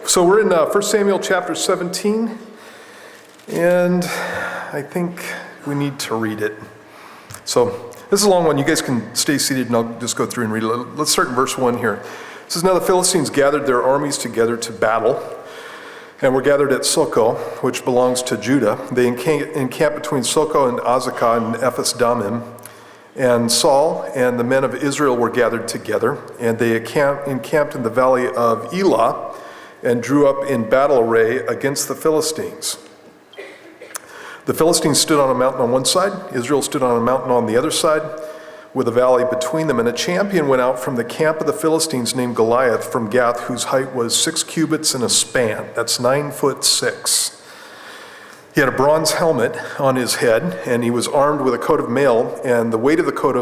So we're in 1 Samuel chapter 17, and I think we need to read it. So this is a long one. You guys can stay seated and I'll just go through and read it. Let's start in verse 1 here. It says, "Now the Philistines gathered their armies together to battle, and were gathered at Socoh, which belongs to Judah. They encamped between Socoh and Azekah and Ephes-dammim. And Saul and the men of Israel were gathered together, and they encamped in the valley of Elah, and drew up in battle array against the Philistines. The Philistines stood on a mountain on one side, Israel stood on a mountain on the other side, with a valley between them. And a champion went out from the camp of the Philistines named Goliath from Gath, whose height was 6 cubits and a span. That's 9'6". He had a bronze helmet on his head, and he was armed with a coat of mail, and the weight of the coat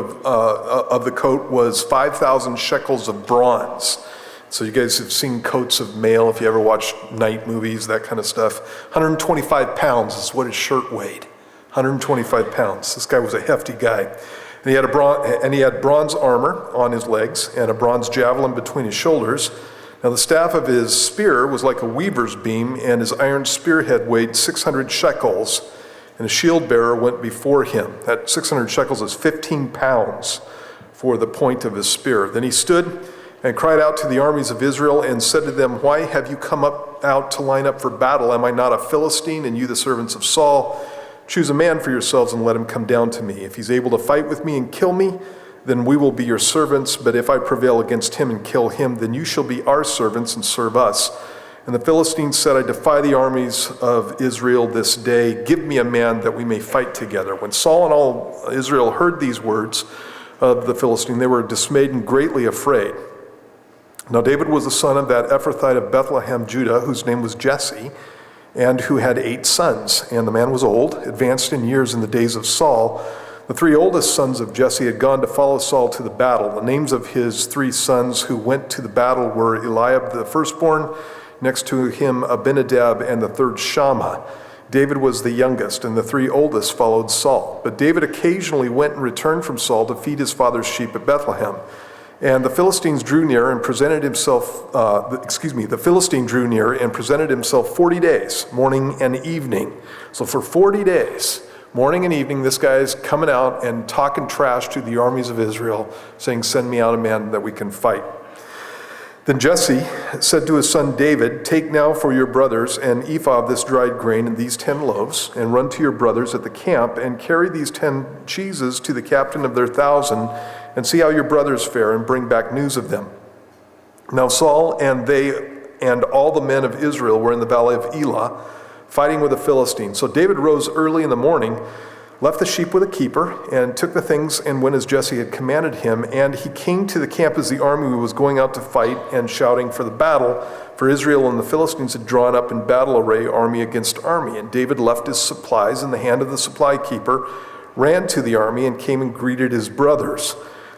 was 5,000 shekels of bronze. So you guys have seen coats of mail if you ever watch night movies, that kind of stuff. 125 pounds is what his shirt weighed. 125 pounds. This guy was a hefty guy. And he had bronze armor on his legs and a bronze javelin between his shoulders. Now the staff of his spear was like a weaver's beam, and his iron spearhead weighed 600 shekels, and a shield bearer went before him. That 600 shekels is 15 pounds for the point of his spear. Then he stood and cried out to the armies of Israel and said to them, "Why have you come out to line up for battle? Am I not a Philistine, and you the servants of Saul? Choose a man for yourselves and let him come down to me. If he's able to fight with me and kill me, then we will be your servants. But if I prevail against him and kill him, then you shall be our servants and serve us." And the Philistines said, "I defy the armies of Israel this day. Give me a man that we may fight together." When Saul and all Israel heard these words of the Philistine, they were dismayed and greatly afraid. Now David was the son of that Ephrathite of Bethlehem, Judah, whose name was Jesse, and who had 8 sons. And the man was old, advanced in years in the days of Saul. The 3 oldest sons of Jesse had gone to follow Saul to the battle. The names of his 3 sons who went to the battle were Eliab the firstborn, next to him Abinadab, and the third Shammah. David was the youngest, and the 3 oldest followed Saul. But David occasionally went and returned from Saul to feed his father's sheep at Bethlehem. And the Philistine drew near and presented himself 40 days, morning and evening. So for 40 days, morning and evening, this guy's coming out and talking trash to the armies of Israel, saying, "Send me out a man that we can fight." Then Jesse said to his son David, "Take now for your brothers an ephah of this dried grain and these 10 loaves, and run to your brothers at the camp, and carry these 10 cheeses to the captain of their 1,000, and see how your brothers fare, and bring back news of them." Now Saul and they and all the men of Israel were in the valley of Elah, fighting with the Philistines. So David rose early in the morning, left the sheep with a keeper, and took the things and went as Jesse had commanded him. And he came to the camp as the army was going out to fight and shouting for the battle, for Israel and the Philistines had drawn up in battle array, army against army. And David left his supplies in the hand of the supply keeper, ran to the army, and came and greeted his brothers.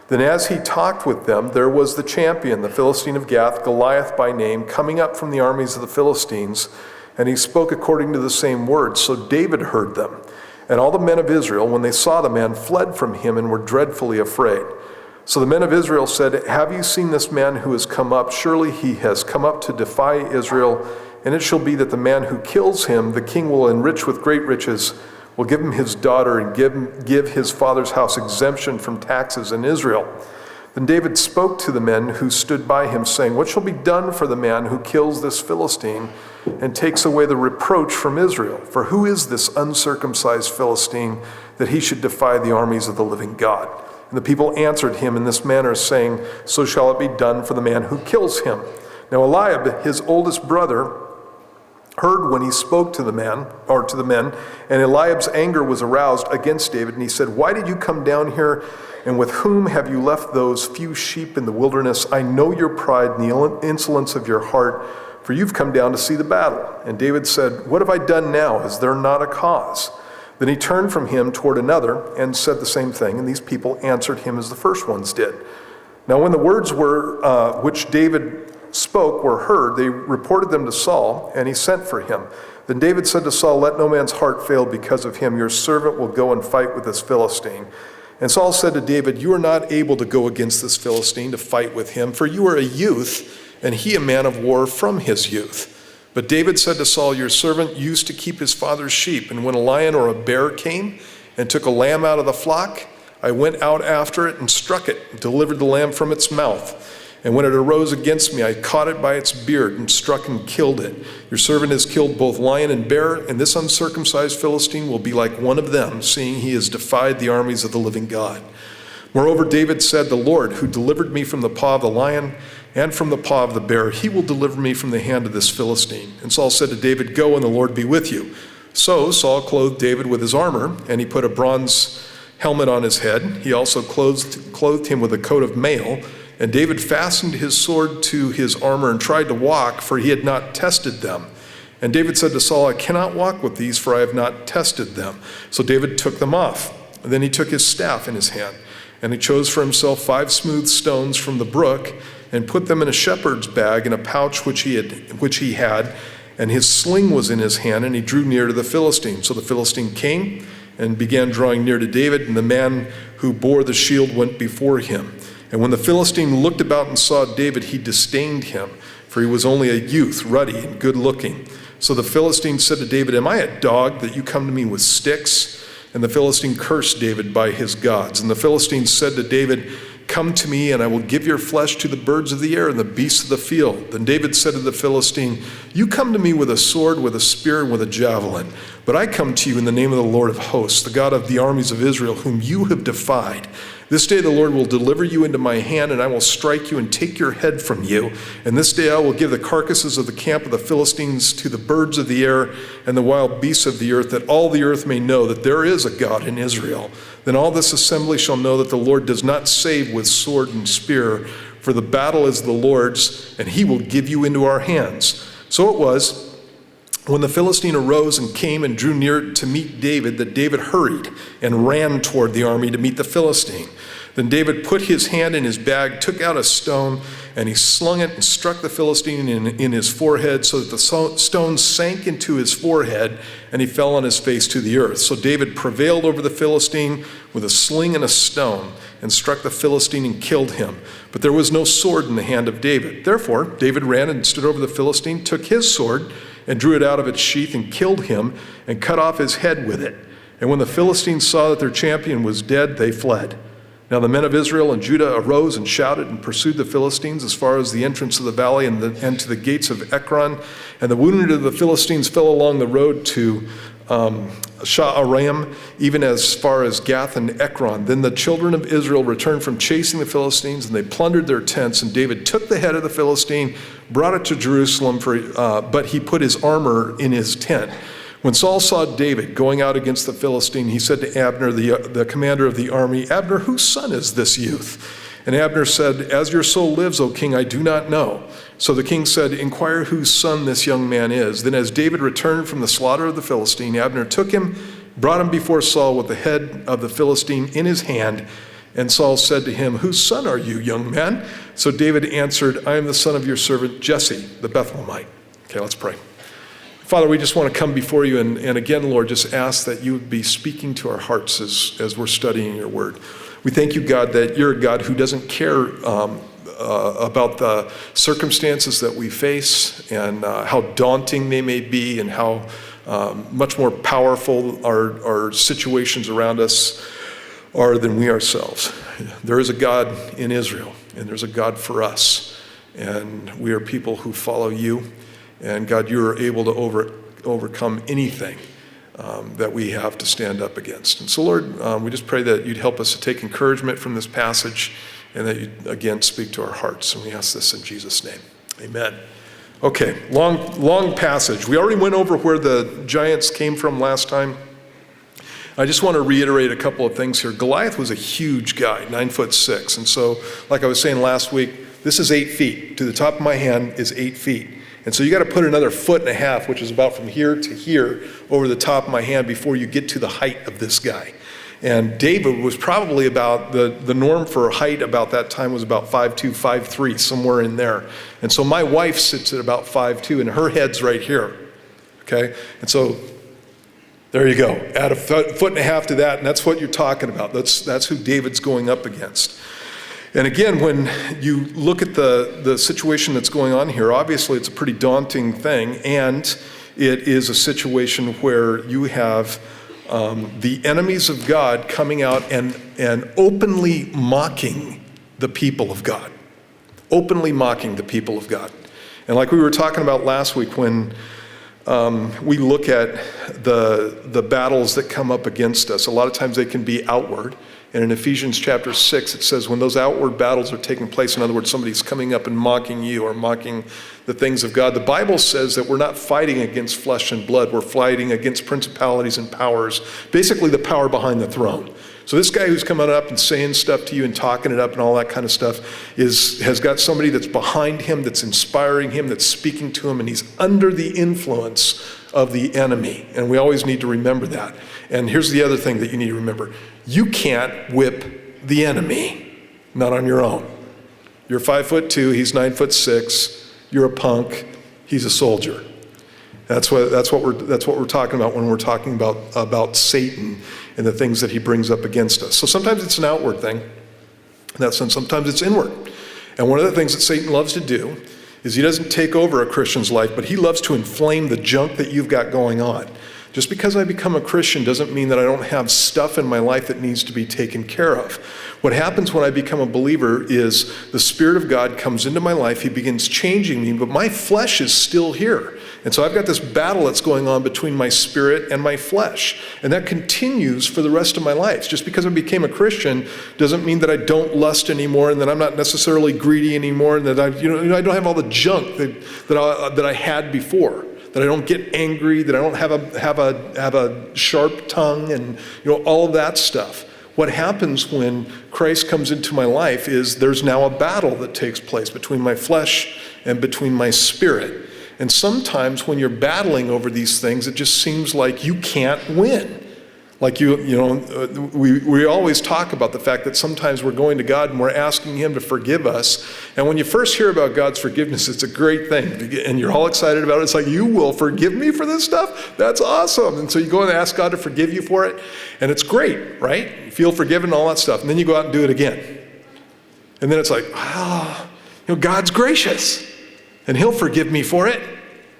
Then as he talked with them, there was the champion, the Philistine of Gath, Goliath by name, coming up from the armies of the Philistines, and he spoke according to the same words. So David heard them. And all the men of Israel, when they saw the man, fled from him and were dreadfully afraid. So the men of Israel said, "Have you seen this man who has come up? Surely he has come up to defy Israel. And it shall be that the man who kills him, the king will enrich with great riches, will give him his daughter, and give his father's house exemption from taxes in Israel." Then David spoke to the men who stood by him, saying, "What shall be done for the man who kills this Philistine and takes away the reproach from Israel? For who is this uncircumcised Philistine that he should defy the armies of the living God?" And the people answered him in this manner, saying, "So shall it be done for the man who kills him." Now Eliab, his oldest brother, heard when he spoke to the men, and Eliab's anger was aroused against David, and he said, "Why did you come down here, and with whom have you left those few sheep in the wilderness? I know your pride and the insolence of your heart, for you've come down to see the battle." And David said, "What have I done now? Is there not a cause?" Then he turned from him toward another and said the same thing, and these people answered him as the first ones did. Now when the words which David spoke were heard, they reported them to Saul, and he sent for him. Then David said to Saul, "Let no man's heart fail because of him. Your servant will go and fight with this Philistine." And Saul said to David, "You are not able to go against this Philistine to fight with him, for you are a youth, and he a man of war from his youth." But David said to Saul, your servant used to keep his father's sheep, and when a lion or a bear came and took a lamb out of the flock, I went out after it and struck it, and delivered the lamb from its mouth. And when it arose against me, I caught it by its beard and struck and killed it. Your servant has killed both lion and bear, and this uncircumcised Philistine will be like one of them, seeing he has defied the armies of the living God. Moreover, David said, the Lord, who delivered me from the paw of the lion and from the paw of the bear, he will deliver me from the hand of this Philistine. And Saul said to David, go, and the Lord be with you. So Saul clothed David with his armor, and he put a bronze helmet on his head. He also clothed him with a coat of mail. And David fastened his sword to his armor and tried to walk, for he had not tested them. And David said to Saul, I cannot walk with these, for I have not tested them. So David took them off. And then he took his staff in his hand, and he chose for himself 5 smooth stones from the brook, and put them in a shepherd's bag in a pouch which he had, and his sling was in his hand, and he drew near to the Philistine. So the Philistine came and began drawing near to David, and the man who bore the shield went before him. And when the Philistine looked about and saw David, he disdained him, for he was only a youth, ruddy and good-looking. So the Philistine said to David, am I a dog that you come to me with sticks? And the Philistine cursed David by his gods. And the Philistine said to David, come to me, and I will give your flesh to the birds of the air and the beasts of the field. Then David said to the Philistine, you come to me with a sword, with a spear, and with a javelin. But I come to you in the name of the Lord of hosts, the God of the armies of Israel, whom you have defied. This day the Lord will deliver you into my hand, and I will strike you and take your head from you. And this day I will give the carcasses of the camp of the Philistines to the birds of the air and the wild beasts of the earth, that all the earth may know that there is a God in Israel. Then all this assembly shall know that the Lord does not save with sword and spear, for the battle is the Lord's, and he will give you into our hands. So it was, when the Philistine arose and came and drew near to meet David, that David hurried and ran toward the army to meet the Philistine. Then David put his hand in his bag, took out a stone, and he slung it and struck the Philistine in his forehead, so that the stone sank into his forehead, and he fell on his face to the earth. So David prevailed over the Philistine with a sling and a stone, and struck the Philistine and killed him. But there was no sword in the hand of David. Therefore David ran and stood over the Philistine, took his sword, and drew it out of its sheath and killed him and cut off his head with it. And when the Philistines saw that their champion was dead, they fled. Now the men of Israel and Judah arose and shouted and pursued the Philistines as far as the entrance of the valley and to the gates of Ekron. And the wounded of the Philistines fell along the road to Sha'araim, even as far as Gath and Ekron. Then the children of Israel returned from chasing the Philistines, and they plundered their tents. And David took the head of the Philistine, brought it to Jerusalem, but he put his armor in his tent. When Saul saw David going out against the Philistine, he said to Abner, the commander of the army, Abner, whose son is this youth? And Abner said, as your soul lives, O king, I do not know. So the king said, inquire whose son this young man is. Then as David returned from the slaughter of the Philistine, Abner took him, brought him before Saul with the head of the Philistine in his hand. And Saul said to him, whose son are you, young man? So David answered, I am the son of your servant Jesse, the Bethlehemite. Okay, let's pray. Father, we just want to come before you and again, Lord, just ask that you would be speaking to our hearts as we're studying your word. We thank you, God, that you're a God who doesn't care about the circumstances that we face and how daunting they may be and how much more powerful our situations around us are than we ourselves. There is a God in Israel, and there's a God for us, and we are people who follow you. And God, you are able to overcome anything that we have to stand up against. And so, Lord, we just pray that you'd help us to take encouragement from this passage and that you'd, again, speak to our hearts. And we ask this in Jesus' name. Amen. Okay, long passage. We already went over where the giants came from last time. I just want to reiterate a couple of things here. Goliath was a huge guy, 9'6". And so, like I was saying last week, this is 8 feet. To the top of my hand is 8 feet. And so you got to put another 1.5 feet, which is about from here to here, over the top of my hand before you get to the height of this guy. And David was probably about, the norm for height about that time was about 5'2", 5'3", somewhere in there. And so my wife sits at about 5'2", and her head's right here, okay? And so there you go. Add a 1.5 feet to that, and that's what you're talking about. That's who David's going up against. And again, when you look at the situation that's going on here, obviously it's a pretty daunting thing, and it is a situation where you have the enemies of God coming out and openly mocking the people of God. Openly mocking the people of God. And like we were talking about last week when we look at the battles that come up against us, a lot of times they can be outward. And in Ephesians chapter 6, it says when those outward battles are taking place, in other words, somebody's coming up and mocking you or mocking the things of God, the Bible says that we're not fighting against flesh and blood. We're fighting against principalities and powers, basically the power behind the throne. So this guy who's coming up and saying stuff to you and talking it up and all that kind of stuff has got somebody that's behind him, that's inspiring him, that's speaking to him, and he's under the influence of the enemy. And we always need to remember that. And here's the other thing that you need to remember. You can't whip the enemy, not on your own. You're 5'2", he's 9'6", you're a punk, he's a soldier. That's what we're talking about when we're talking about Satan and the things that he brings up against us. So sometimes it's an outward thing, in that sense. Sometimes it's inward. And one of the things that Satan loves to do is he doesn't take over a Christian's life, but he loves to inflame the junk that you've got going on. Just because I become a Christian doesn't mean that I don't have stuff in my life that needs to be taken care of. What happens when I become a believer is the Spirit of God comes into my life, he begins changing me, but my flesh is still here. And so I've got this battle that's going on between my spirit and my flesh. And that continues for the rest of my life. Just because I became a Christian doesn't mean that I don't lust anymore and that I'm not necessarily greedy anymore and that I don't have all the junk that I had before. That I don't get angry, that I don't have a sharp tongue and all of that stuff. What happens when Christ comes into my life is there's now a battle that takes place between my flesh and between my spirit. And sometimes when you're battling over these things, it just seems like you can't win. Like we always talk about the fact that sometimes we're going to God and we're asking him to forgive us. And when you first hear about God's forgiveness, it's a great thing. And you're all excited about it. It's like, you will forgive me for this stuff? That's awesome. And so you go and ask God to forgive you for it. And it's great, right? You feel forgiven, all that stuff. And then you go out and do it again. And then it's like, God's gracious. And he'll forgive me for it.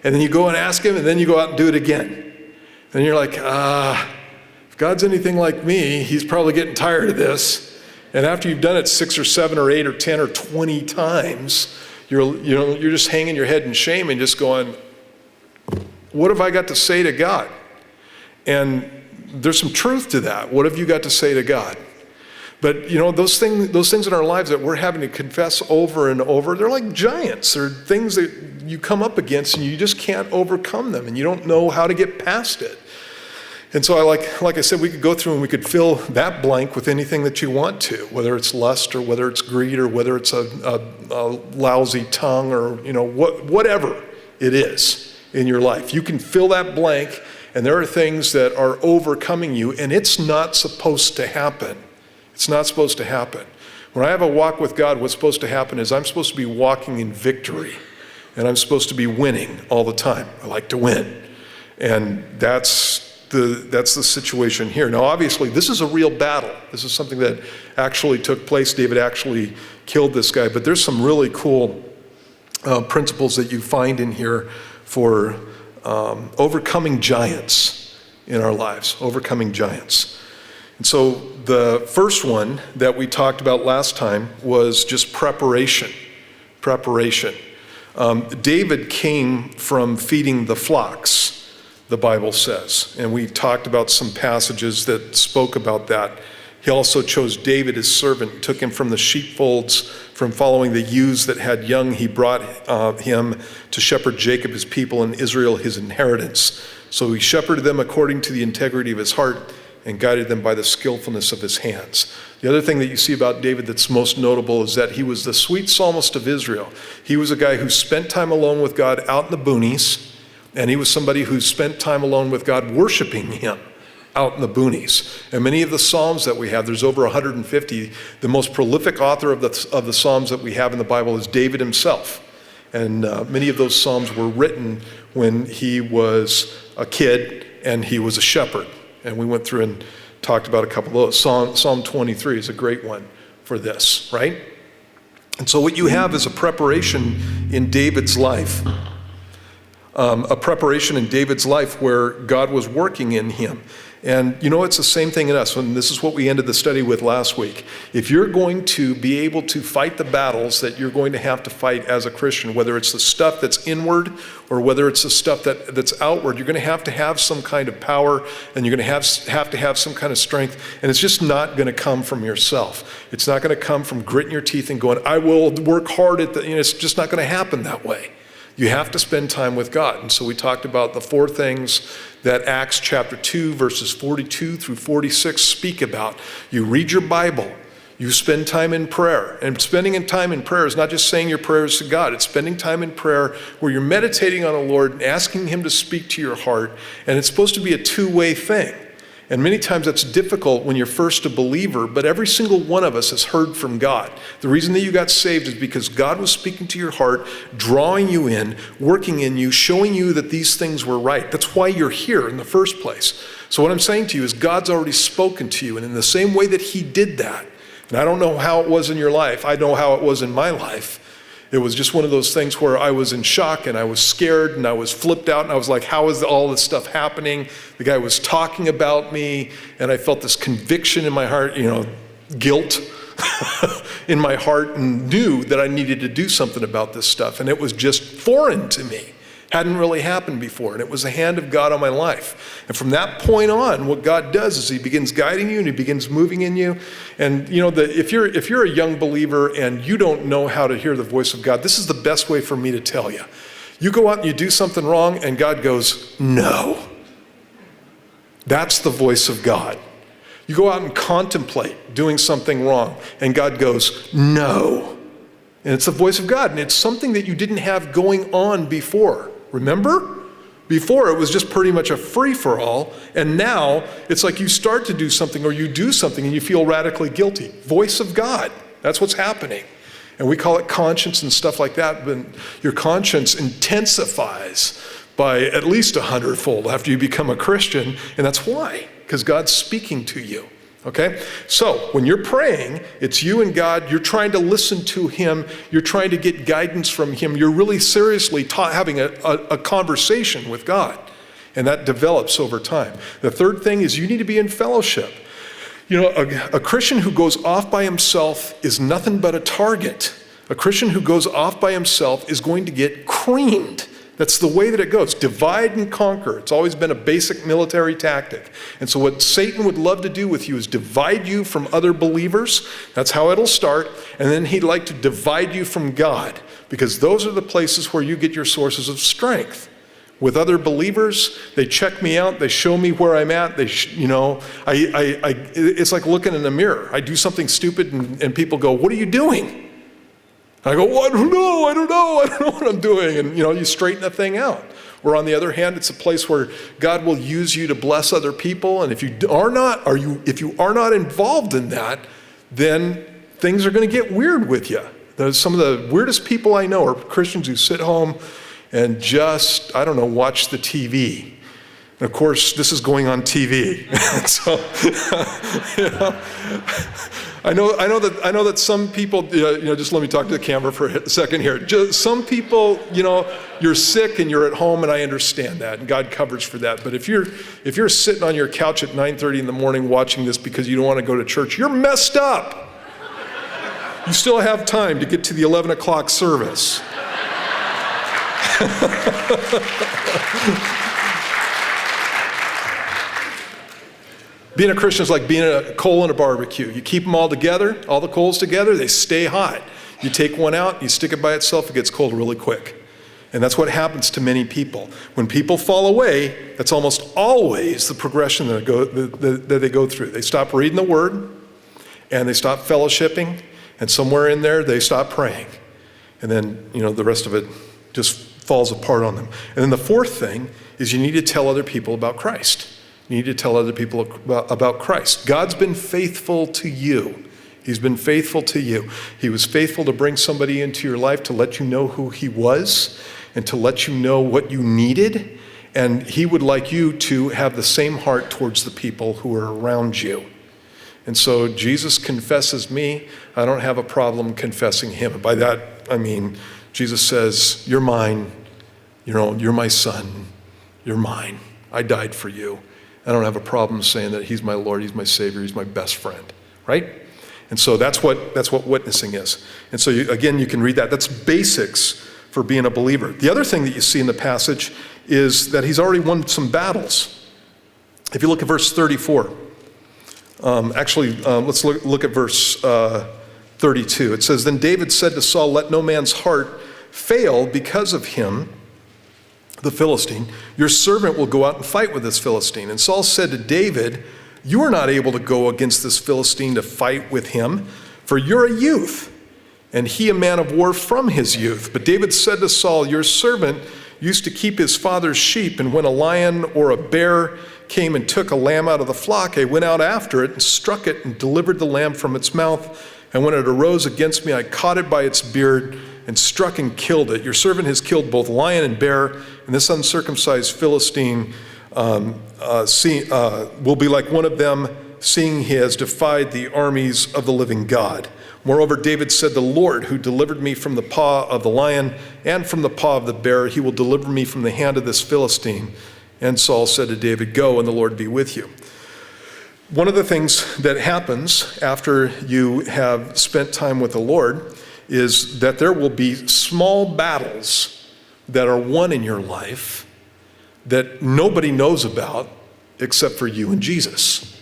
And then you go and ask him, and then you go out and do it again. And you're like, if God's anything like me, he's probably getting tired of this. And after you've done it 6 or 7 or 8 or 10 or 20 times, you're just hanging your head in shame and just going, what have I got to say to God? And there's some truth to that. What have you got to say to God? But those things in our lives that we're having to confess over and over, they're like giants. They're things that you come up against and you just can't overcome them and you don't know how to get past it. And so like I said, we could go through and we could fill that blank with anything that you want to, whether it's lust or whether it's greed or whether it's a lousy tongue or whatever it is in your life. You can fill that blank, and there are things that are overcoming you, and it's not supposed to happen. It's not supposed to happen. When I have a walk with God, what's supposed to happen is I'm supposed to be walking in victory, and I'm supposed to be winning all the time. I like to win, and that's the situation here. Now, obviously, this is a real battle. This is something that actually took place. David actually killed this guy, but there's some really cool principles that you find in here for overcoming giants in our lives, overcoming giants. And so the first one that we talked about last time was just preparation. David came from feeding the flocks, the Bible says. And we talked about some passages that spoke about that. He also chose David his servant, took him from the sheepfolds, from following the ewes that had young. He brought him to shepherd Jacob his people and Israel his inheritance. So he shepherded them according to the integrity of his heart and guided them by the skillfulness of his hands. The other thing that you see about David that's most notable is that he was the sweet psalmist of Israel. He was a guy who spent time alone with God out in the boonies. And he was somebody who spent time alone with God, worshiping him out in the boonies. And many of the Psalms that we have, there's over 150. The most prolific author of the Psalms that we have in the Bible is David himself. And many of those Psalms were written when he was a kid and he was a shepherd. And we went through and talked about a couple of those. Psalm 23 is a great one for this, right? And so what you have is a preparation in David's life. A preparation in David's life where God was working in him. And it's the same thing in us. And this is what we ended the study with last week. If you're going to be able to fight the battles that you're going to have to fight as a Christian, whether it's the stuff that's inward or whether it's the stuff that's outward, you're going to have some kind of power, and you're going to have some kind of strength. And it's just not going to come from yourself. It's not going to come from gritting your teeth and going, I will work hard at that. It's just not going to happen that way. You have to spend time with God. And so we talked about the 4 things that Acts chapter 2, verses 42 through 46 speak about. You read your Bible. You spend time in prayer. And spending time in prayer is not just saying your prayers to God. It's spending time in prayer where you're meditating on the Lord and asking him to speak to your heart. And it's supposed to be a two-way thing. And many times that's difficult when you're first a believer, but every single one of us has heard from God. The reason that you got saved is because God was speaking to your heart, drawing you in, working in you, showing you that these things were right. That's why you're here in the first place. So what I'm saying to you is God's already spoken to you, and in the same way that he did that, and I don't know how it was in your life, I know how it was in my life. It was just one of those things where I was in shock and I was scared and I was flipped out and I was like, how is all this stuff happening? The guy was talking about me and I felt this conviction in my heart, guilt in my heart, and knew that I needed to do something about this stuff. And it was just foreign to me. Hadn't really happened before, and it was the hand of God on my life. And from that point on, what God does is he begins guiding you and he begins moving in you. And if you're a young believer and you don't know how to hear the voice of God, this is the best way for me to tell you. You go out and you do something wrong and God goes, no. That's the voice of God. You go out and contemplate doing something wrong and God goes, no. And it's the voice of God, and it's something that you didn't have going on before. Remember? Before it was just pretty much a free-for-all, and now it's like you start to do something or you do something and you feel radically guilty. Voice of God. That's what's happening. And we call it conscience and stuff like that, but your conscience intensifies by at least 100-fold after you become a Christian, and that's why, because God's speaking to you. Okay? So, when you're praying, it's you and God, you're trying to listen to him, you're trying to get guidance from him, you're really seriously having a conversation with God, and that develops over time. The third thing is you need to be in fellowship. A Christian who goes off by himself is nothing but a target. A Christian who goes off by himself is going to get creamed. That's the way that it goes. Divide and conquer. It's always been a basic military tactic. And so what Satan would love to do with you is divide you from other believers. That's how it'll start. And then he'd like to divide you from God, because those are the places where you get your sources of strength. With other believers, they check me out. They show me where I'm at. It's like looking in the mirror. I do something stupid and people go, what are you doing? I go, well, I don't know what I'm doing. And, you straighten the thing out. Or on the other hand, it's a place where God will use you to bless other people. And if you are not involved in that, then things are going to get weird with you. Some of the weirdest people I know are Christians who sit home and just, watch the TV. And of course, this is going on TV. So, I know that some people, just let me talk to the camera for a second here. Just some people, you're sick and you're at home, and I understand that, and God covers for that. But if you're sitting on your couch at 9:30 in the morning watching this because you don't want to go to church, you're messed up. You still have time to get to the 11 o'clock service. Being a Christian is like being a coal in a barbecue. You keep them all together, all the coals together, they stay hot. You take one out, you stick it by itself, it gets cold really quick. And that's what happens to many people. When people fall away, that's almost always the progression that they go through. They stop reading the Word, and they stop fellowshipping, and somewhere in there, they stop praying. And then, the rest of it just falls apart on them. And then the fourth thing is you need to tell other people about Christ. You need to tell other people about Christ. God's been faithful to you. He's been faithful to you. He was faithful to bring somebody into your life to let you know who he was and to let you know what you needed. And he would like you to have the same heart towards the people who are around you. And so Jesus confesses me. I don't have a problem confessing him. And by that, I mean, Jesus says, you're mine. You're my son. You're mine. I died for you. I don't have a problem saying that he's my Lord, he's my Savior, he's my best friend, right? And so that's what witnessing is. And so again, you can read that. That's basics for being a believer. The other thing that you see in the passage is that he's already won some battles. If you look at verse 34, let's look at verse 32. It says, then David said to Saul, let no man's heart fail because of him, the Philistine. Your servant will go out and fight with this Philistine. And Saul said to David, you are not able to go against this Philistine to fight with him, for you're a youth, and he a man of war from his youth. But David said to Saul, your servant used to keep his father's sheep, and when a lion or a bear came and took a lamb out of the flock, I went out after it and struck it and delivered the lamb from its mouth. And when it arose against me, I caught it by its beard and struck and killed it. Your servant has killed both lion and bear, and this uncircumcised Philistine will be like one of them, seeing he has defied the armies of the living God. Moreover, David said, the Lord who delivered me from the paw of the lion and from the paw of the bear, he will deliver me from the hand of this Philistine. And Saul said to David, go, and the Lord be with you. One of the things that happens after you have spent time with the Lord is that there will be small battles that are won in your life that nobody knows about except for you and Jesus.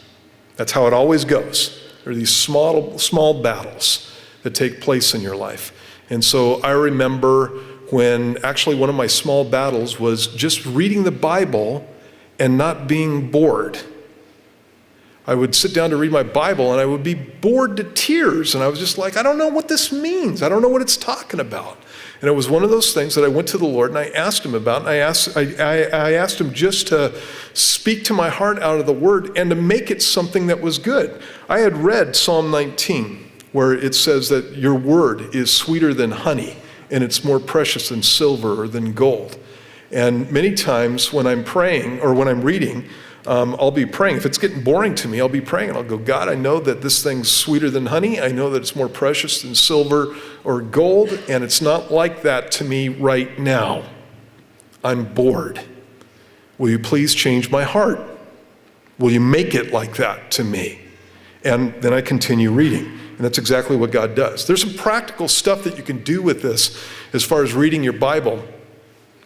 That's how it always goes. There are these small battles that take place in your life. And so I remember when actually one of my small battles was just reading the Bible and not being bored. I would sit down to read my Bible and I would be bored to tears. And I was just like, I don't know what this means. I don't know what it's talking about. And it was one of those things that I went to the Lord and I asked him about. And I asked him just to speak to my heart out of the word and to make it something that was good. I had read Psalm 19, where it says that your word is sweeter than honey and it's more precious than silver or than gold. And many times when I'm praying or when I'm reading, I'll be praying. If it's getting boring to me, I'll be praying and I'll go, God, I know that this thing's sweeter than honey. I know that it's more precious than silver or gold, and it's not like that to me right now. I'm bored. Will you please change my heart? Will you make it like that to me? And then I continue reading. And that's exactly what God does. There's some practical stuff that you can do with this as far as reading your Bible.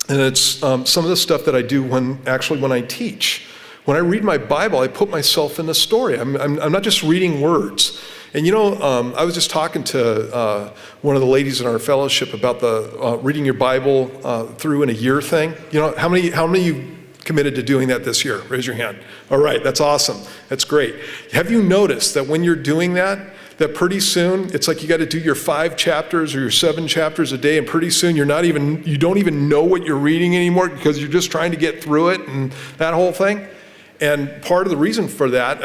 And it's some of the stuff that I do when I teach. When I read my Bible, I put myself in the story. I'm not just reading words. And I was just talking to one of the ladies in our fellowship about the reading your Bible through in a year thing. How many of you committed to doing that this year? Raise your hand. All right, that's awesome. That's great. Have you noticed that when you're doing that pretty soon it's like you got to do your 5 chapters or your 7 chapters a day, and pretty soon you don't even know what you're reading anymore because you're just trying to get through it and that whole thing? And part of the reason for that,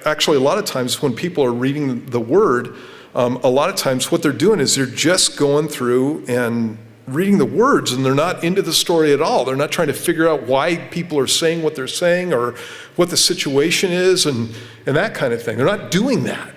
actually a lot of times when people are reading the Word, a lot of times what they're doing is they're just going through and reading the words and they're not into the story at all. They're not trying to figure out why people are saying what they're saying or what the situation is and that kind of thing. They're not doing that.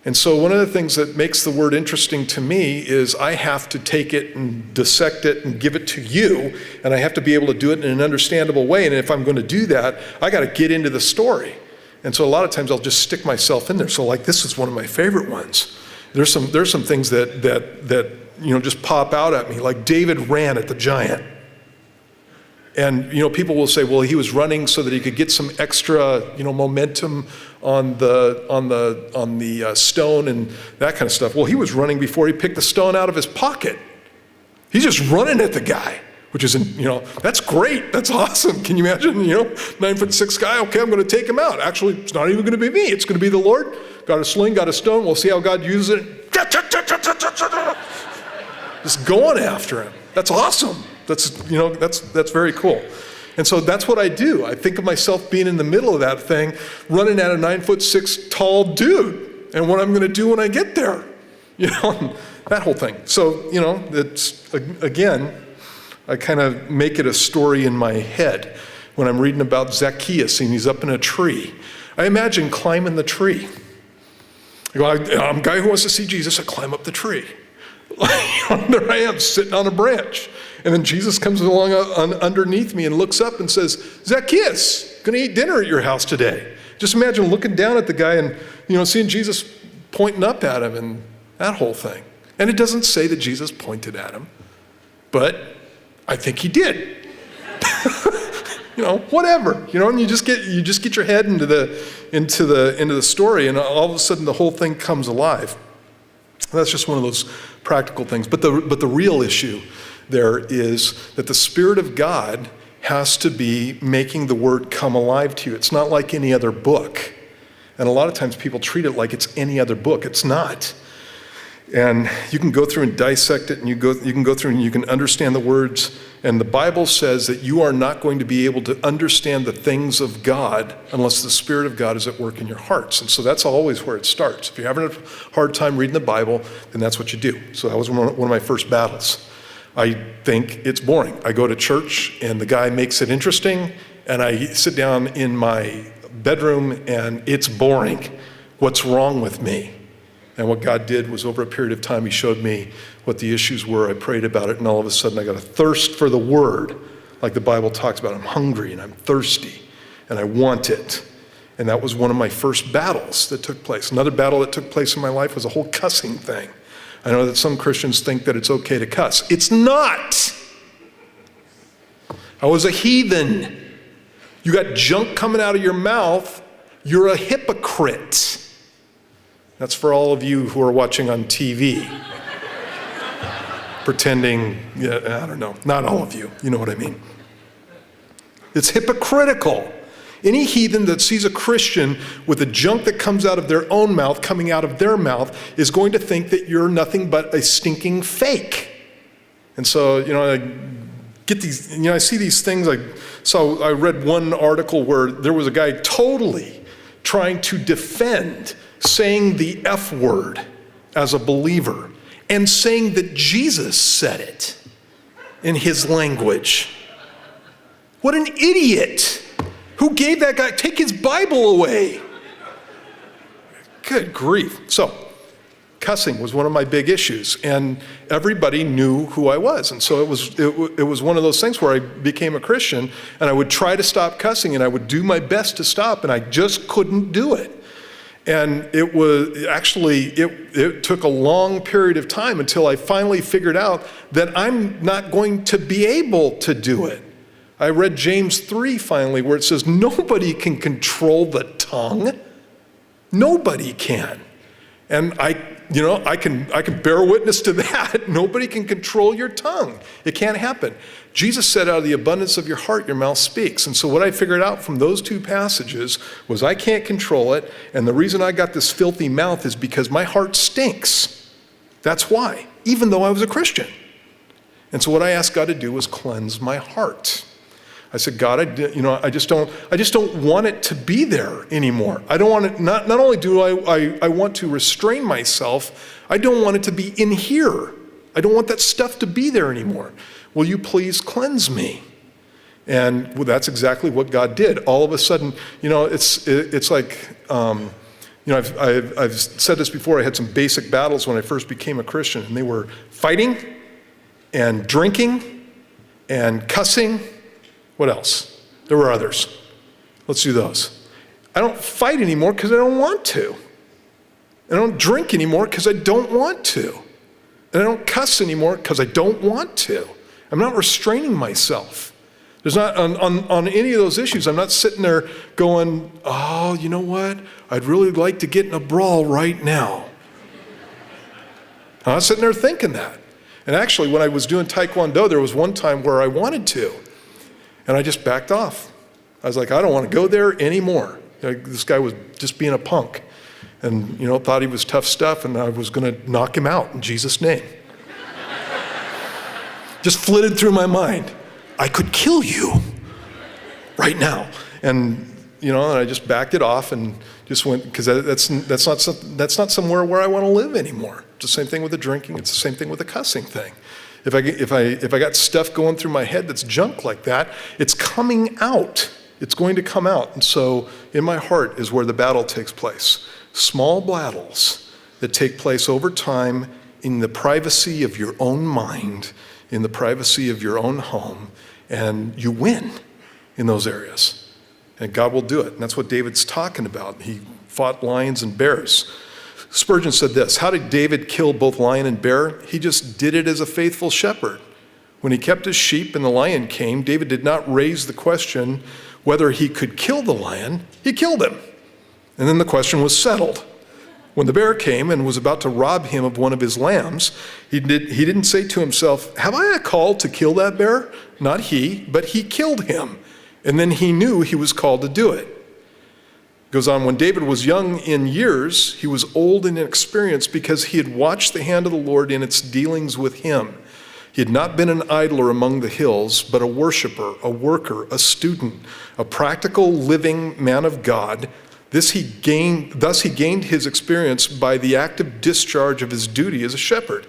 And so one of the things that makes the Word interesting to me is I have to take it and dissect it and give it to you, and I have to be able to do it in an understandable way. And if I'm going to do that, I got to get into the story. And so a lot of times I'll just stick myself in there. So like this is one of my favorite ones. There's some things that just pop out at me, like David ran at the giant. And people will say, well, he was running so that he could get some extra momentum on the stone and that kind of stuff. Well, he was running before he picked the stone out of his pocket. He's just running at the guy, which is that's great. That's awesome. Can you imagine? 9'6" guy. Okay, I'm going to take him out. Actually, it's not even going to be me. It's going to be the Lord. Got a sling, got a stone. We'll see how God uses it. Just going after him. That's awesome. That's very cool. And so that's what I do. I think of myself being in the middle of that thing, running at a 9'6" tall dude, and what I'm going to do when I get there, that whole thing. So, it's, again, I kind of make it a story in my head. When I'm reading about Zacchaeus and he's up in a tree, I imagine climbing the tree I go, I'm a guy who wants to see Jesus. I climb up the tree. There I am, sitting on a branch. And then Jesus comes along underneath me and looks up and says, Zacchaeus, going to eat dinner at your house today. Just imagine looking down at the guy and, seeing Jesus pointing up at him and that whole thing. And it doesn't say that Jesus pointed at him, but I think he did. Whatever. And you just get your head into the story, and all of a sudden the whole thing comes alive. That's just one of those practical things. But the real issue there is that the Spirit of God has to be making the Word come alive to you. It's not like any other book. And a lot of times people treat it like it's any other book. It's not. And you can go through and dissect it, and you can go through and you can understand the words. And the Bible says that you are not going to be able to understand the things of God unless the Spirit of God is at work in your hearts. And so that's always where it starts. If you're having a hard time reading the Bible, then that's what you do. So that was one of my first battles. I think it's boring. I go to church, and the guy makes it interesting, and I sit down in my bedroom, and it's boring. What's wrong with me? And what God did was, over a period of time, he showed me what the issues were. I prayed about it, and all of a sudden I got a thirst for the Word, like the Bible talks about. I'm hungry and I'm thirsty, and I want it. And that was one of my first battles that took place. Another battle that took place in my life was a whole cussing thing. I know that some Christians think that it's okay to cuss. It's not. I was a heathen. You got junk coming out of your mouth, you're a hypocrite. That's for all of you who are watching on TV. Pretending, I don't know, not all of you, you know what I mean. It's hypocritical. Any heathen that sees a Christian with the junk that comes out of their own mouth coming out of their mouth is going to think that you're nothing but a stinking fake. And so, I get these, I see these things. I read one article where there was a guy totally trying to defend saying the F word as a believer and saying that Jesus said it in his language. What an idiot. Who gave that guy? Take his Bible away. Good grief. So, cussing was one of my big issues, and everybody knew who I was. And so it was one of those things where I became a Christian, and I would try to stop cussing, and I would do my best to stop, and I just couldn't do it. And it took a long period of time until I finally figured out that I'm not going to be able to do it. I read James 3 finally, where it says, nobody can control the tongue. Nobody can. And I can bear witness to that. Nobody can control your tongue. It can't happen. Jesus said, out of the abundance of your heart, your mouth speaks. And so what I figured out from those two passages was I can't control it. And the reason I got this filthy mouth is because my heart stinks. That's why, even though I was a Christian. And so what I asked God to do was cleanse my heart. I said, God, I just don't want it to be there anymore. I don't want it, not only do I want to restrain myself, I don't want it to be in here. I don't want that stuff to be there anymore. Will you please cleanse me? And that's exactly what God did. All of a sudden, it's like, I've said this before, I had some basic battles when I first became a Christian, and they were fighting and drinking and cussing. What else? There were others. Let's do those. I don't fight anymore because I don't want to. I don't drink anymore because I don't want to. And I don't cuss anymore because I don't want to. I'm not restraining myself. There's not, on any of those issues, I'm not sitting there going, oh, you know what? I'd really like to get in a brawl right now. I'm not sitting there thinking that. And actually, when I was doing Taekwondo, there was one time where I wanted to. And I just backed off. I was like, I don't want to go there anymore. This guy was just being a punk and, thought he was tough stuff, and I was going to knock him out in Jesus' name. Just flitted through my mind. I could kill you right now. And, and I just backed it off and just went, because that's not somewhere where I want to live anymore. It's the same thing with the drinking. It's the same thing with the cussing thing. If I got stuff going through my head that's junk like that, it's coming out. It's going to come out. And so in my heart is where the battle takes place. small battles that take place over time in the privacy of your own mind, in the privacy of your own home, and you win in those areas. And God will do it. And that's what David's talking about. He fought lions and bears. Spurgeon said this, how did David kill both lion and bear? He just did it as a faithful shepherd. When he kept his sheep and the lion came, David did not raise the question whether he could kill the lion. He killed him. And then the question was settled. When the bear came and was about to rob him of one of his lambs, he didn't say to himself, have I a call to kill that bear? Not he, but he killed him. And then he knew he was called to do it. Goes on, when David was young in years, he was old and inexperienced because he had watched the hand of the Lord in its dealings with him. He had not been an idler among the hills, but a worshiper, a worker, a student, a practical living man of God. Thus he gained his experience by the active discharge of his duty as a shepherd.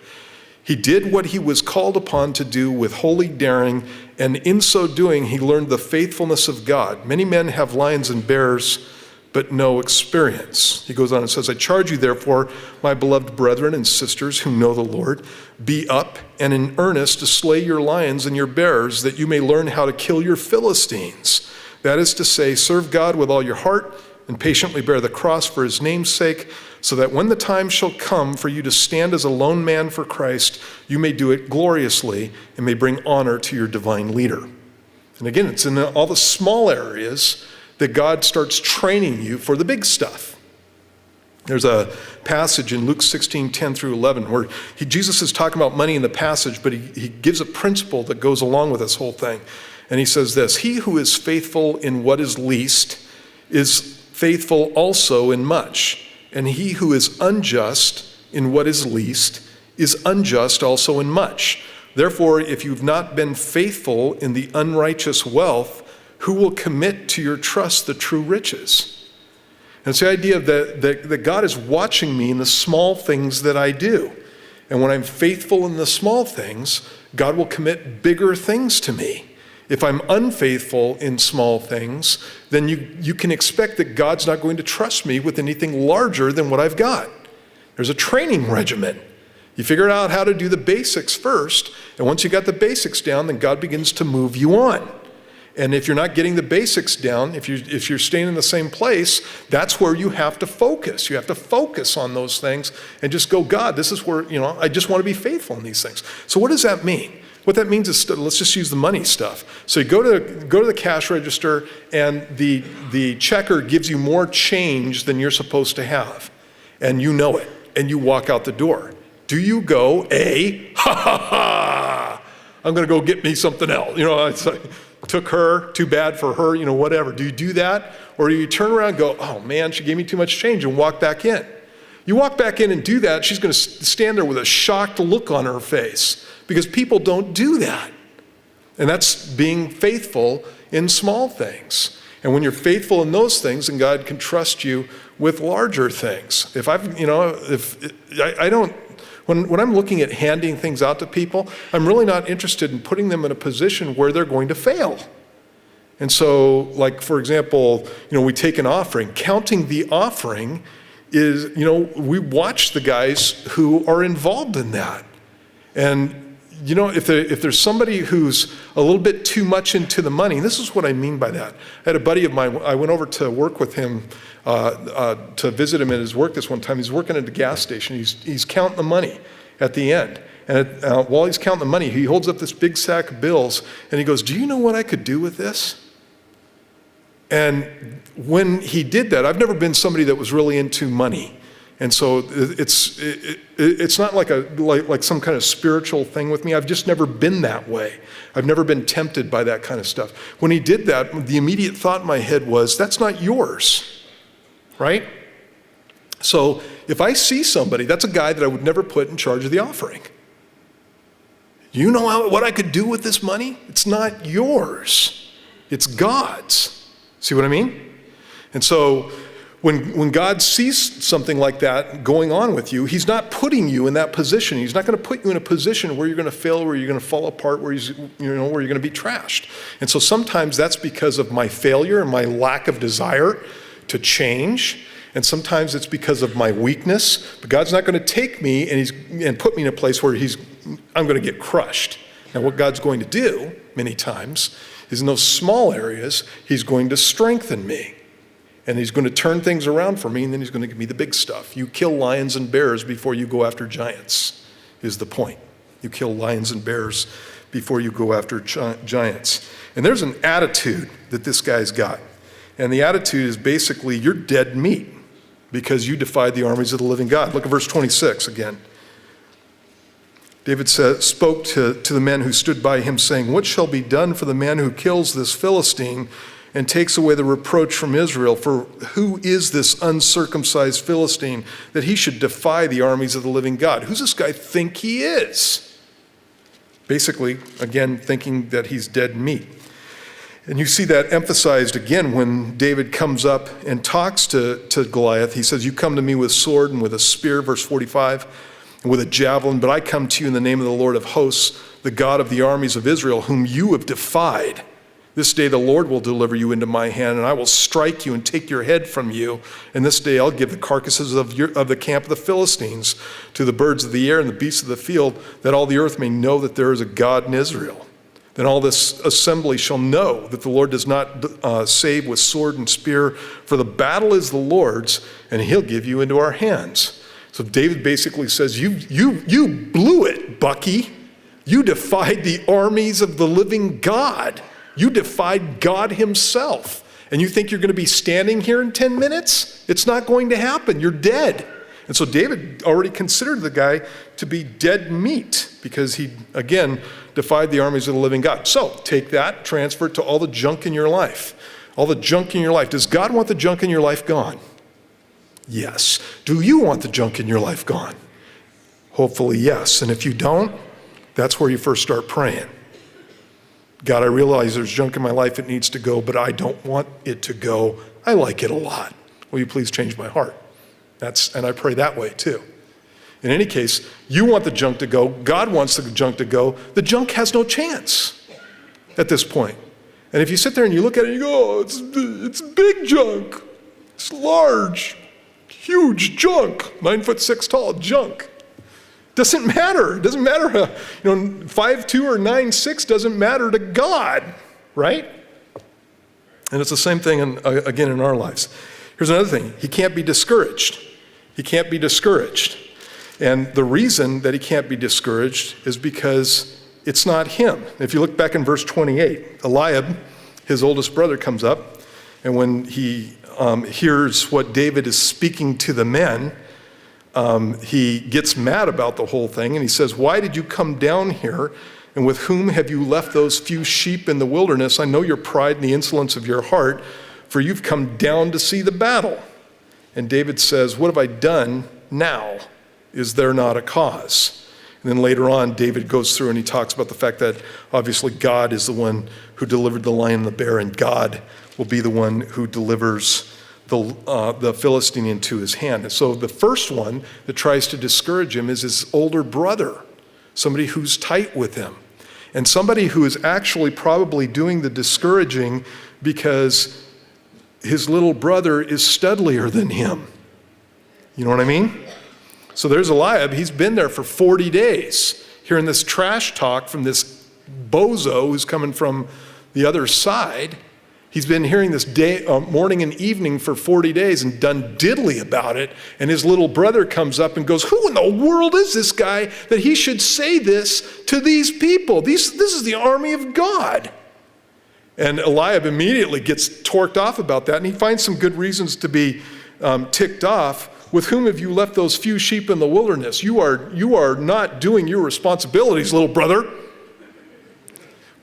He did what he was called upon to do with holy daring, and in so doing he learned the faithfulness of God. Many men have lions and bears, but no experience. He goes on and says, I charge you therefore, my beloved brethren and sisters who know the Lord, be up and in earnest to slay your lions and your bears, that you may learn how to kill your Philistines. That is to say, serve God with all your heart and patiently bear the cross for his name's sake, so that when the time shall come for you to stand as a lone man for Christ, you may do it gloriously and may bring honor to your divine leader. And again, it's in all the small areas that God starts training you for the big stuff. There's a passage in Luke 16:10 through 11 where Jesus is talking about money in the passage, but he gives a principle that goes along with this whole thing. And he says this, he who is faithful in what is least is faithful also in much. And he who is unjust in what is least is unjust also in much. Therefore, if you've not been faithful in the unrighteous wealth, who will commit to your trust the true riches? And it's the idea that God is watching me in the small things that I do. And when I'm faithful in the small things, God will commit bigger things to me. If I'm unfaithful in small things, then you can expect that God's not going to trust me with anything larger than what I've got. There's a training regimen. You figure out how to do the basics first, and once you got the basics down, then God begins to move you on. And if you're not getting the basics down, if you're staying in the same place, that's where you have to focus. You have to focus on those things and just go, God, this is where, I just want to be faithful in these things. So what does that mean? What that means is, let's just use the money stuff. So you go to the cash register, and the checker gives you more change than you're supposed to have. And you know it, and you walk out the door. Do you go, ha ha ha, I'm going to go get me something else. It's like, took her, too bad for her, whatever. Do you do that? Or do you turn around and go, oh man, she gave me too much change, and walk back in? You walk back in and do that, she's going to stand there with a shocked look on her face, because people don't do that. And that's being faithful in small things. And when you're faithful in those things, then God can trust you with larger things. When I'm looking at handing things out to people, I'm really not interested in putting them in a position where they're going to fail. And so, like, for example, we take an offering. Counting the offering is, we watch the guys who are involved in that. And, if there's somebody who's a little bit too much into the money, and this is what I mean by that. I had a buddy of mine, I went over to work with him, to visit him at his work this one time. He's working at a gas station. He's counting the money at the end. And while he's counting the money, he holds up this big sack of bills, and he goes, do you know what I could do with this? And when he did that, I've never been somebody that was really into money. And so it's not like some kind of spiritual thing with me. I've just never been that way. I've never been tempted by that kind of stuff. When he did that, the immediate thought in my head was, that's not yours, right? So if I see somebody, that's a guy that I would never put in charge of the offering. You know what I could do with this money? It's not yours. It's God's. See what I mean? And so when God sees something like that going on with you, he's not putting you in that position. He's not going to put you in a position where you're going to fail, where you're going to fall apart, where you're going to be trashed. And so sometimes that's because of my failure and my lack of desire to change. And sometimes it's because of my weakness, but God's not going to take me and put me in a place where I'm going to get crushed. Now, what God's going to do many times is in those small areas, he's going to strengthen me. And he's going to turn things around for me, and then he's going to give me the big stuff. You kill lions and bears before you go after giants, is the point. You kill lions and bears before you go after giants. And there's an attitude that this guy's got. And the attitude is basically, you're dead meat because you defied the armies of the living God. Look at verse 26 again. David spoke to the men who stood by him, saying, what shall be done for the man who kills this Philistine and takes away the reproach from Israel? For who is this uncircumcised Philistine that he should defy the armies of the living God? Who's this guy think he is? Basically, again, thinking that he's dead meat. And you see that emphasized again when David comes up and talks to Goliath. He says, you come to me with sword and with a spear, verse 45, and with a javelin, but I come to you in the name of the Lord of hosts, the God of the armies of Israel, whom you have defied. This day the Lord will deliver you into my hand, and I will strike you and take your head from you. And this day I'll give the carcasses of the camp of the Philistines to the birds of the air and the beasts of the field, that all the earth may know that there is a God in Israel. Then all this assembly shall know that the Lord does not save with sword and spear, for the battle is the Lord's, and he'll give you into our hands. So David basically says, you blew it, Bucky. You defied the armies of the living God. You defied God himself. And you think you're going to be standing here in 10 minutes? It's not going to happen. You're dead. And so David already considered the guy to be dead meat because he, again, defied the armies of the living God. So take that, transfer it to all the junk in your life. All the junk in your life. Does God want the junk in your life gone? Yes. Do you want the junk in your life gone? Hopefully, yes. And if you don't, that's where you first start praying. God, I realize there's junk in my life that needs to go, but I don't want it to go. I like it a lot. Will you please change my heart? And I pray that way too. In any case, you want the junk to go. God wants the junk to go. The junk has no chance at this point. And if you sit there and you look at it and you go, oh, it's big junk. It's large, huge junk, 9'6" tall junk. Doesn't matter. It doesn't matter. 5'2" or 9'6" doesn't matter to God, right? And it's the same thing again in our lives. Here's another thing. He can't be discouraged. He can't be discouraged. And the reason that he can't be discouraged is because it's not him. If you look back in verse 28, Eliab, his oldest brother, comes up, and when he hears what David is speaking to the men, he gets mad about the whole thing, and he says, why did you come down here, and with whom have you left those few sheep in the wilderness? I know your pride and the insolence of your heart, for you've come down to see the battle. And David says, what have I done now? Is there not a cause? And then later on, David goes through and he talks about the fact that obviously God is the one who delivered the lion and the bear, and God will be the one who delivers the Philistine into his hand. And so the first one that tries to discourage him is his older brother, somebody who's tight with him, and somebody who is actually probably doing the discouraging because his little brother is studlier than him. You know what I mean? So there's Eliab. He's been there for 40 days, hearing this trash talk from this bozo who's coming from the other side. He's been hearing this morning and evening for 40 days and done diddly about it. And his little brother comes up and goes, who in the world is this guy that he should say this to these people? This is the army of God. And Eliab immediately gets torqued off about that, and he finds some good reasons to be ticked off. With whom have you left those few sheep in the wilderness? You are not doing your responsibilities, little brother.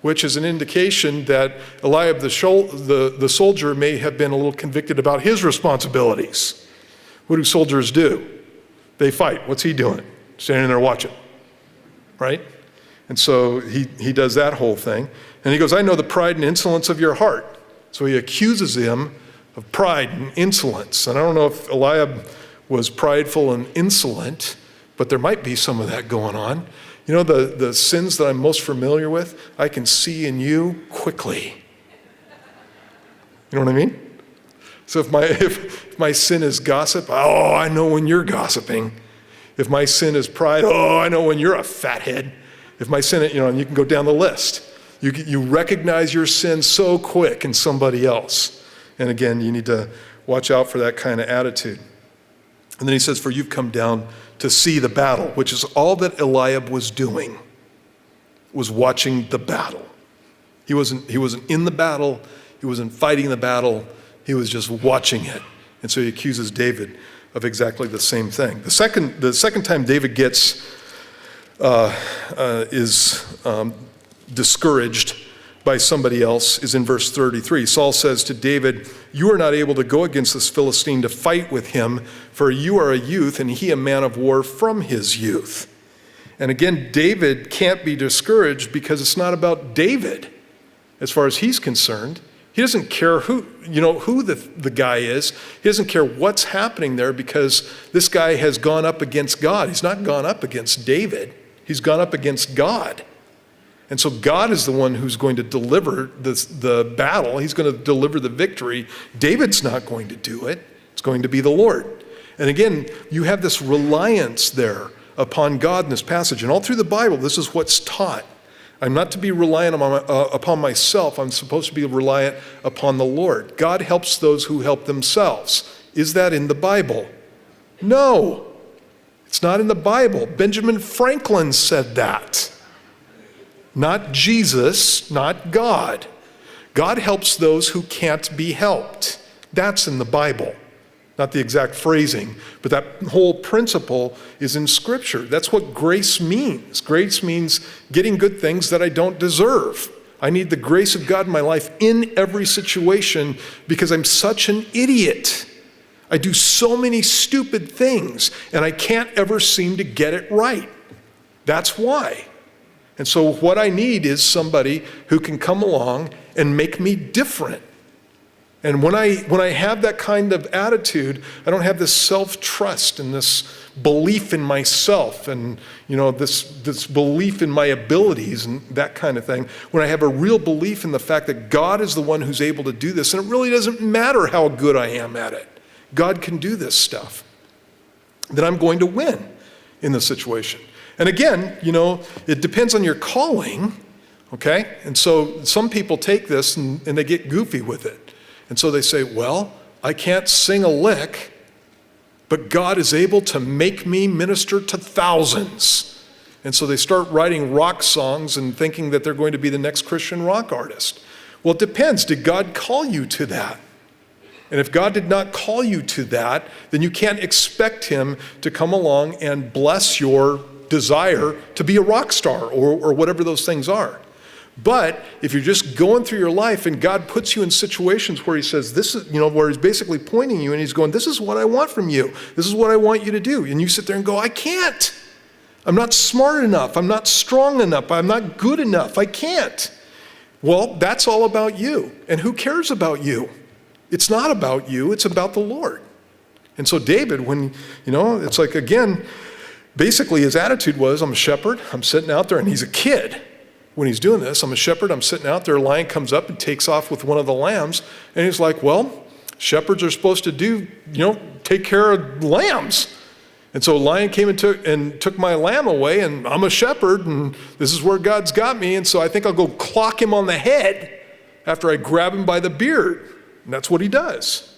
Which is an indication that Eliab the soldier may have been a little convicted about his responsibilities. What do soldiers do? They fight. What's he doing? Standing there watching, right? And so he does that whole thing. And he goes, I know the pride and insolence of your heart. So he accuses him of pride and insolence. And I don't know if Eliab was prideful and insolent, but there might be some of that going on. You know, the sins that I'm most familiar with, I can see in you quickly. You know what I mean? So if my sin is gossip, oh, I know when you're gossiping. If my sin is pride, oh, I know when you're a fathead. If my sin, and you can go down the list. You recognize your sin so quick in somebody else. And again, you need to watch out for that kind of attitude. And then he says, for you've come down to see the battle, which is all that Eliab was doing, was watching the battle. He wasn't in the battle. He wasn't fighting the battle. He was just watching it. And so he accuses David of exactly the same thing. The second time David is discouraged by somebody else is in verse 33. Saul says to David, you are not able to go against this Philistine to fight with him, for you are a youth and he a man of war from his youth. And again, David can't be discouraged because it's not about David as far as he's concerned. He doesn't care who the guy is. He doesn't care what's happening there because this guy has gone up against God. He's not gone up against David. He's gone up against God. And so God is the one who's going to deliver the battle. He's going to deliver the victory. David's not going to do it. It's going to be the Lord. And again, you have this reliance there upon God in this passage. And all through the Bible, this is what's taught. I'm not to be reliant upon myself. I'm supposed to be reliant upon the Lord. God helps those who help themselves. Is that in the Bible? No, it's not in the Bible. Benjamin Franklin said that. Not Jesus, not God. God helps those who can't be helped. That's in the Bible. Not the exact phrasing, but that whole principle is in Scripture. That's what grace means. Grace means getting good things that I don't deserve. I need the grace of God in my life in every situation because I'm such an idiot. I do so many stupid things, and I can't ever seem to get it right. That's why. And so what I need is somebody who can come along and make me different. And when I have that kind of attitude, I don't have this self-trust and this belief in myself and this belief in my abilities and that kind of thing. When I have a real belief in the fact that God is the one who's able to do this, and it really doesn't matter how good I am at it. God can do this stuff. Then I'm going to win in the situation. And again, it depends on your calling, okay? And so some people take this and they get goofy with it. And so they say, well, I can't sing a lick, but God is able to make me minister to thousands. And so they start writing rock songs and thinking that they're going to be the next Christian rock artist. Well, it depends. Did God call you to that? And if God did not call you to that, then you can't expect him to come along and bless your desire to be a rock star or whatever those things are. But if you're just going through your life and God puts you in situations where he says, this is, where he's basically pointing you and he's going, this is what I want from you. This is what I want you to do. And you sit there and go, I can't. I'm not smart enough. I'm not strong enough. I'm not good enough. I can't. Well, that's all about you. And who cares about you? It's not about you. It's about the Lord. And so David, when, it's like, again, basically his attitude was, I'm a shepherd. I'm sitting out there, and he's a kid when he's doing this. I'm a shepherd. I'm sitting out there. A lion comes up and takes off with one of the lambs. And he's like, well, shepherds are supposed to do, take care of lambs. And so a lion came and took my lamb away, and I'm a shepherd, and this is where God's got me. And so I think I'll go clock him on the head after I grab him by the beard. And that's what he does.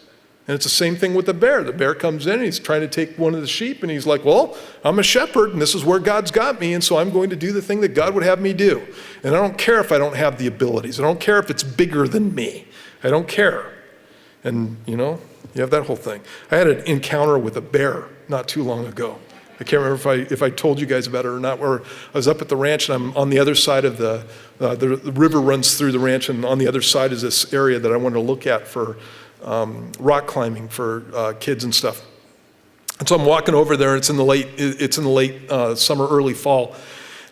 And it's the same thing with the bear. The bear comes in and he's trying to take one of the sheep, and he's like, well, I'm a shepherd and this is where God's got me, and so I'm going to do the thing that God would have me do. And I don't care if I don't have the abilities. I don't care if it's bigger than me. I don't care. And you have that whole thing. I had an encounter with a bear not too long ago. I can't remember if I told you guys about it or not, where I was up at the ranch and I'm on the other side of the river runs through the ranch, and on the other side is this area that I wanted to look at for rock climbing for kids and stuff. And so I'm walking over there. It's in the late summer, early fall.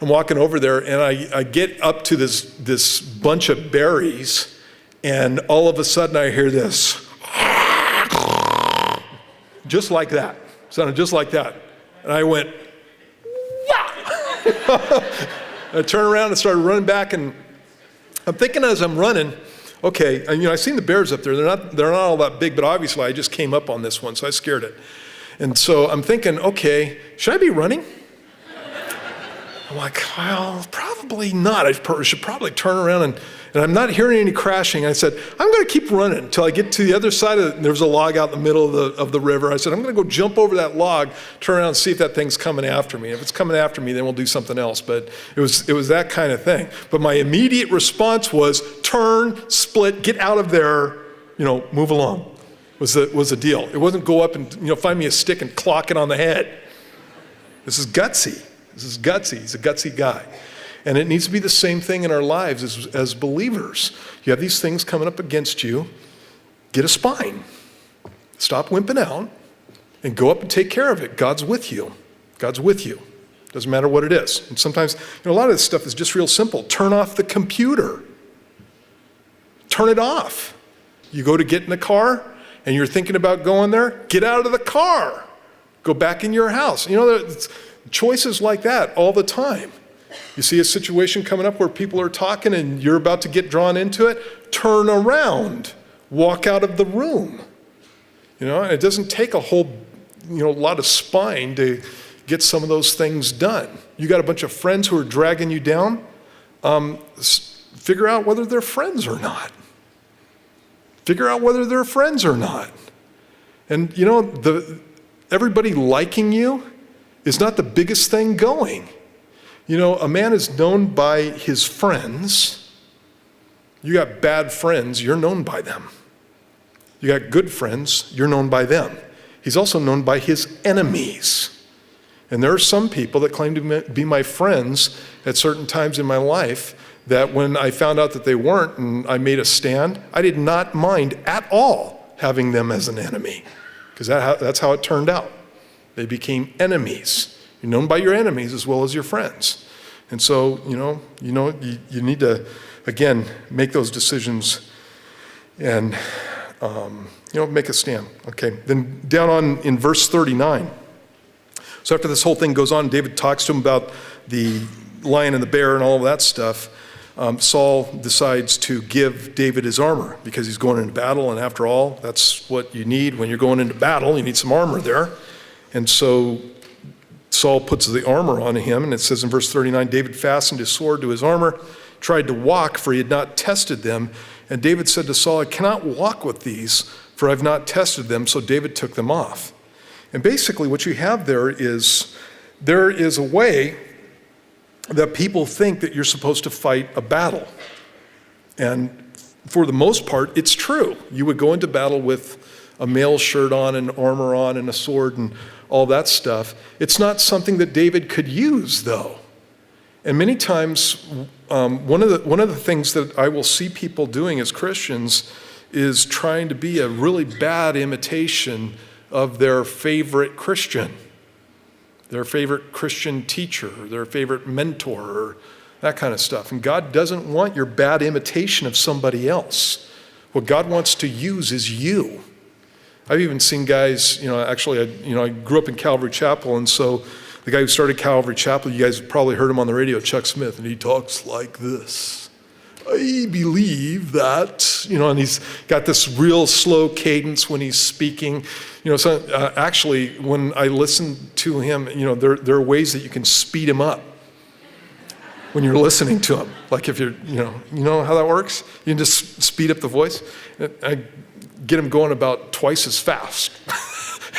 I'm walking over there, and I get up to this bunch of berries, and all of a sudden I hear this, just like that. It sounded just like that. And I went, I turned around and started running back, and I'm thinking as I'm running, Okay, and, I seen the bears up there. They're not all that big, but obviously I just came up on this one, so I scared it. And so I'm thinking, okay, should I be running? I'm like, well, probably not. I should probably turn around and I'm not hearing any crashing. I said, I'm going to keep running until I get to the other side of there was a log out in the middle of the river. I said, I'm going to go jump over that log, turn around and see if that thing's coming after me. If it's coming after me, then we'll do something else. But it was that kind of thing. But my immediate response was turn, split, get out of there, move along was the deal. It wasn't go up and, find me a stick and clock it on the head. This is gutsy. He's a gutsy guy. And it needs to be the same thing in our lives as believers. You have these things coming up against you. Get a spine. Stop wimping out and go up and take care of it. God's with you. God's with you. Doesn't matter what it is. And sometimes, a lot of this stuff is just real simple. Turn off the computer. Turn it off. You go to get in the car and you're thinking about going there, get out of the car. Go back in your house. There's choices like that all the time. You see a situation coming up where people are talking and you're about to get drawn into it, turn around, walk out of the room. And it doesn't take a whole, lot of spine to get some of those things done. You got a bunch of friends who are dragging you down, figure out whether they're friends or not. And everybody liking you is not the biggest thing going. A man is known by his friends. You got bad friends, you're known by them. You got good friends, you're known by them. He's also known by his enemies. And there are some people that claim to be my friends at certain times in my life that when I found out that they weren't and I made a stand, I did not mind at all having them as an enemy, because that's how it turned out. They became enemies. You're known by your enemies as well as your friends. And so, you need to, again, make those decisions and, make a stand. Okay, then down on in verse 39. So after this whole thing goes on, David talks to him about the lion and the bear and all of that stuff. Saul decides to give David his armor because he's going into battle. And after all, that's what you need when you're going into battle. You need some armor there. And so Saul puts the armor on him, and it says in verse 39, David fastened his sword to his armor, tried to walk, for he had not tested them. And David said to Saul, I cannot walk with these, for I've not tested them. So David took them off. And basically what you have there is a way that people think that you're supposed to fight a battle. And for the most part, it's true. You would go into battle with a mail shirt on and armor on and a sword and all that stuff. It's not something that David could use, though. And many times, one of the things that I will see people doing as Christians is trying to be a really bad imitation of their favorite Christian, their favorite Christian teacher, their favorite mentor, or that kind of stuff. And God doesn't want your bad imitation of somebody else. What God wants to use is you. I've even seen guys, I grew up in Calvary Chapel, and so the guy who started Calvary Chapel, you guys have probably heard him on the radio, Chuck Smith, and he talks like this. I believe that, and he's got this real slow cadence when he's speaking. Actually, when I listen to him, there are ways that you can speed him up when you're listening to him. Like if you're, you know how that works? You can just speed up the voice. I get him going about twice as fast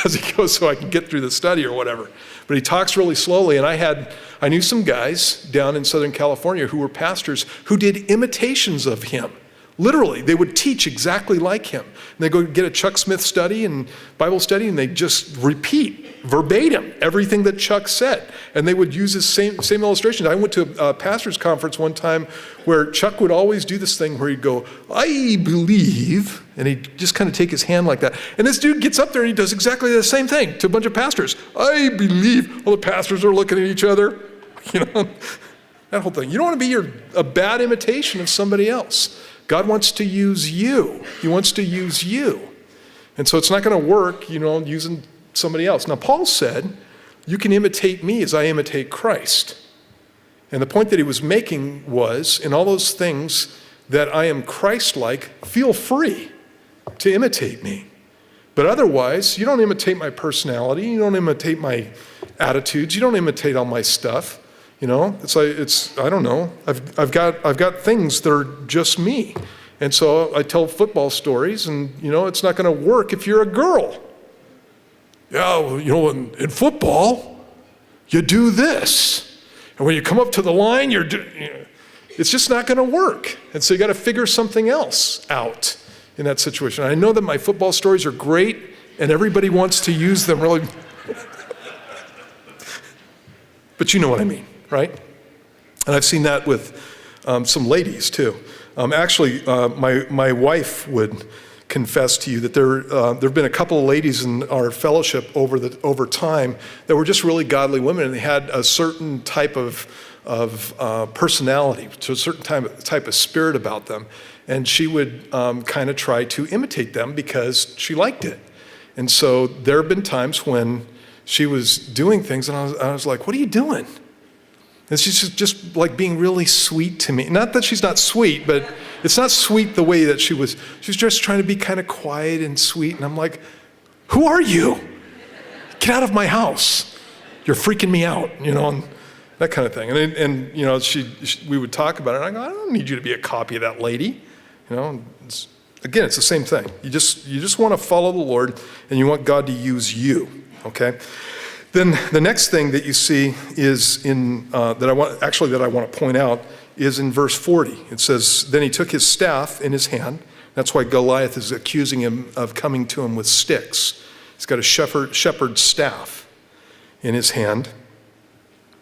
as he goes so I can get through the study or whatever. But he talks really slowly, and I knew some guys down in Southern California who were pastors who did imitations of him. Literally, they would teach exactly like him. And they go get a Chuck Smith study and Bible study, and they just repeat verbatim everything that Chuck said. And they would use his same illustrations. I went to a pastor's conference one time where Chuck would always do this thing where he'd go, I believe, and he'd just kind of take his hand like that. And this dude gets up there and he does exactly the same thing to a bunch of pastors. I believe. All the pastors are looking at each other. That whole thing. You don't want to be a bad imitation of somebody else. God wants to use you. He wants to use you. And so it's not going to work, using somebody else. Now, Paul said, you can imitate me as I imitate Christ. And the point that he was making was, in all those things that I am Christ-like, feel free to imitate me. But otherwise, you don't imitate my personality, you don't imitate my attitudes, you don't imitate all my stuff. You know, I don't know. I've got things that are just me. And so I tell football stories, and it's not going to work if you're a girl. Yeah, well, in football, you do this. And when you come up to the line, it's just not going to work. And so you got to figure something else out in that situation. I know that my football stories are great, and everybody wants to use them really. But you know what I mean, right? And I've seen that with some ladies too. Actually, my wife would confess to you that there have been a couple of ladies in our fellowship over time that were just really godly women, and they had a certain type of personality, to a certain type of spirit about them, and she would kind of try to imitate them because she liked it. And so there have been times when she was doing things, and I was like, "What are you doing?" And she's just like being really sweet to me. Not that she's not sweet, but it's not sweet the way that she was. She was just trying to be kind of quiet and sweet. And I'm like, "Who are you? Get out of my house. You're freaking me out," and that kind of thing. And we would talk about it. And I go, "I don't need you to be a copy of that lady." It's the same thing. You just want to follow the Lord, and you want God to use you, okay? Then the next thing that you see is that I want to point out is in verse 40. It says, "Then he took his staff in his hand." That's why Goliath is accusing him of coming to him with sticks. He's got a shepherd's staff in his hand.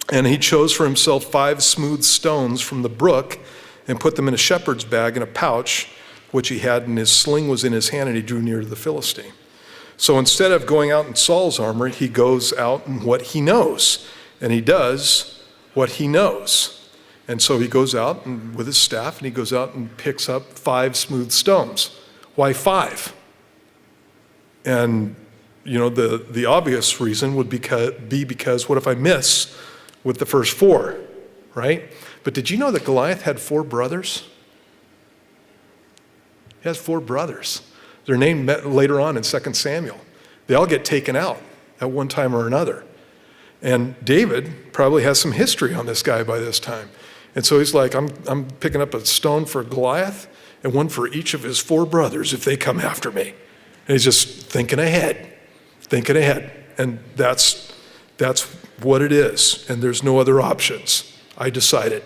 "And he chose for himself 5 smooth stones from the brook and put them in a shepherd's bag in a pouch, which he had, and his sling was in his hand, and he drew near to the Philistine." So instead of going out in Saul's armor, he goes out in what he knows, and he does what he knows. And so he goes out with his staff, and he goes out and picks up 5 smooth stones. Why 5? And the obvious reason would be because what if I miss with the first 4, right? But did you know that Goliath had 4 brothers? He has 4 brothers. They're named later on in 2 Samuel. They all get taken out at one time or another. And David probably has some history on this guy by this time. And so he's like, I'm picking up a stone for Goliath and one for each of his 4 brothers if they come after me. And he's just thinking ahead. And that's what it is. And there's no other options. I decided.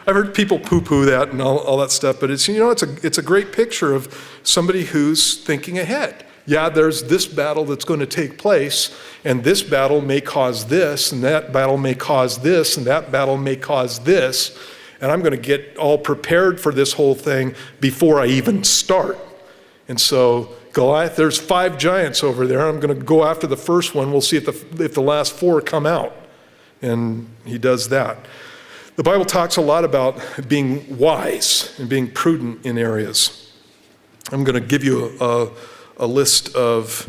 I've heard people poo-poo that and all that stuff, but it's a great picture of somebody who's thinking ahead. Yeah, there's this battle that's going to take place, and this battle may cause this, and that battle may cause this, and that battle may cause this, and I'm going to get all prepared for this whole thing before I even start. And so Goliath, there's 5 giants over there. I'm going to go after the first one. We'll see if the last 4 come out. And he does that. The Bible talks a lot about being wise and being prudent in areas. I'm going to give you a list of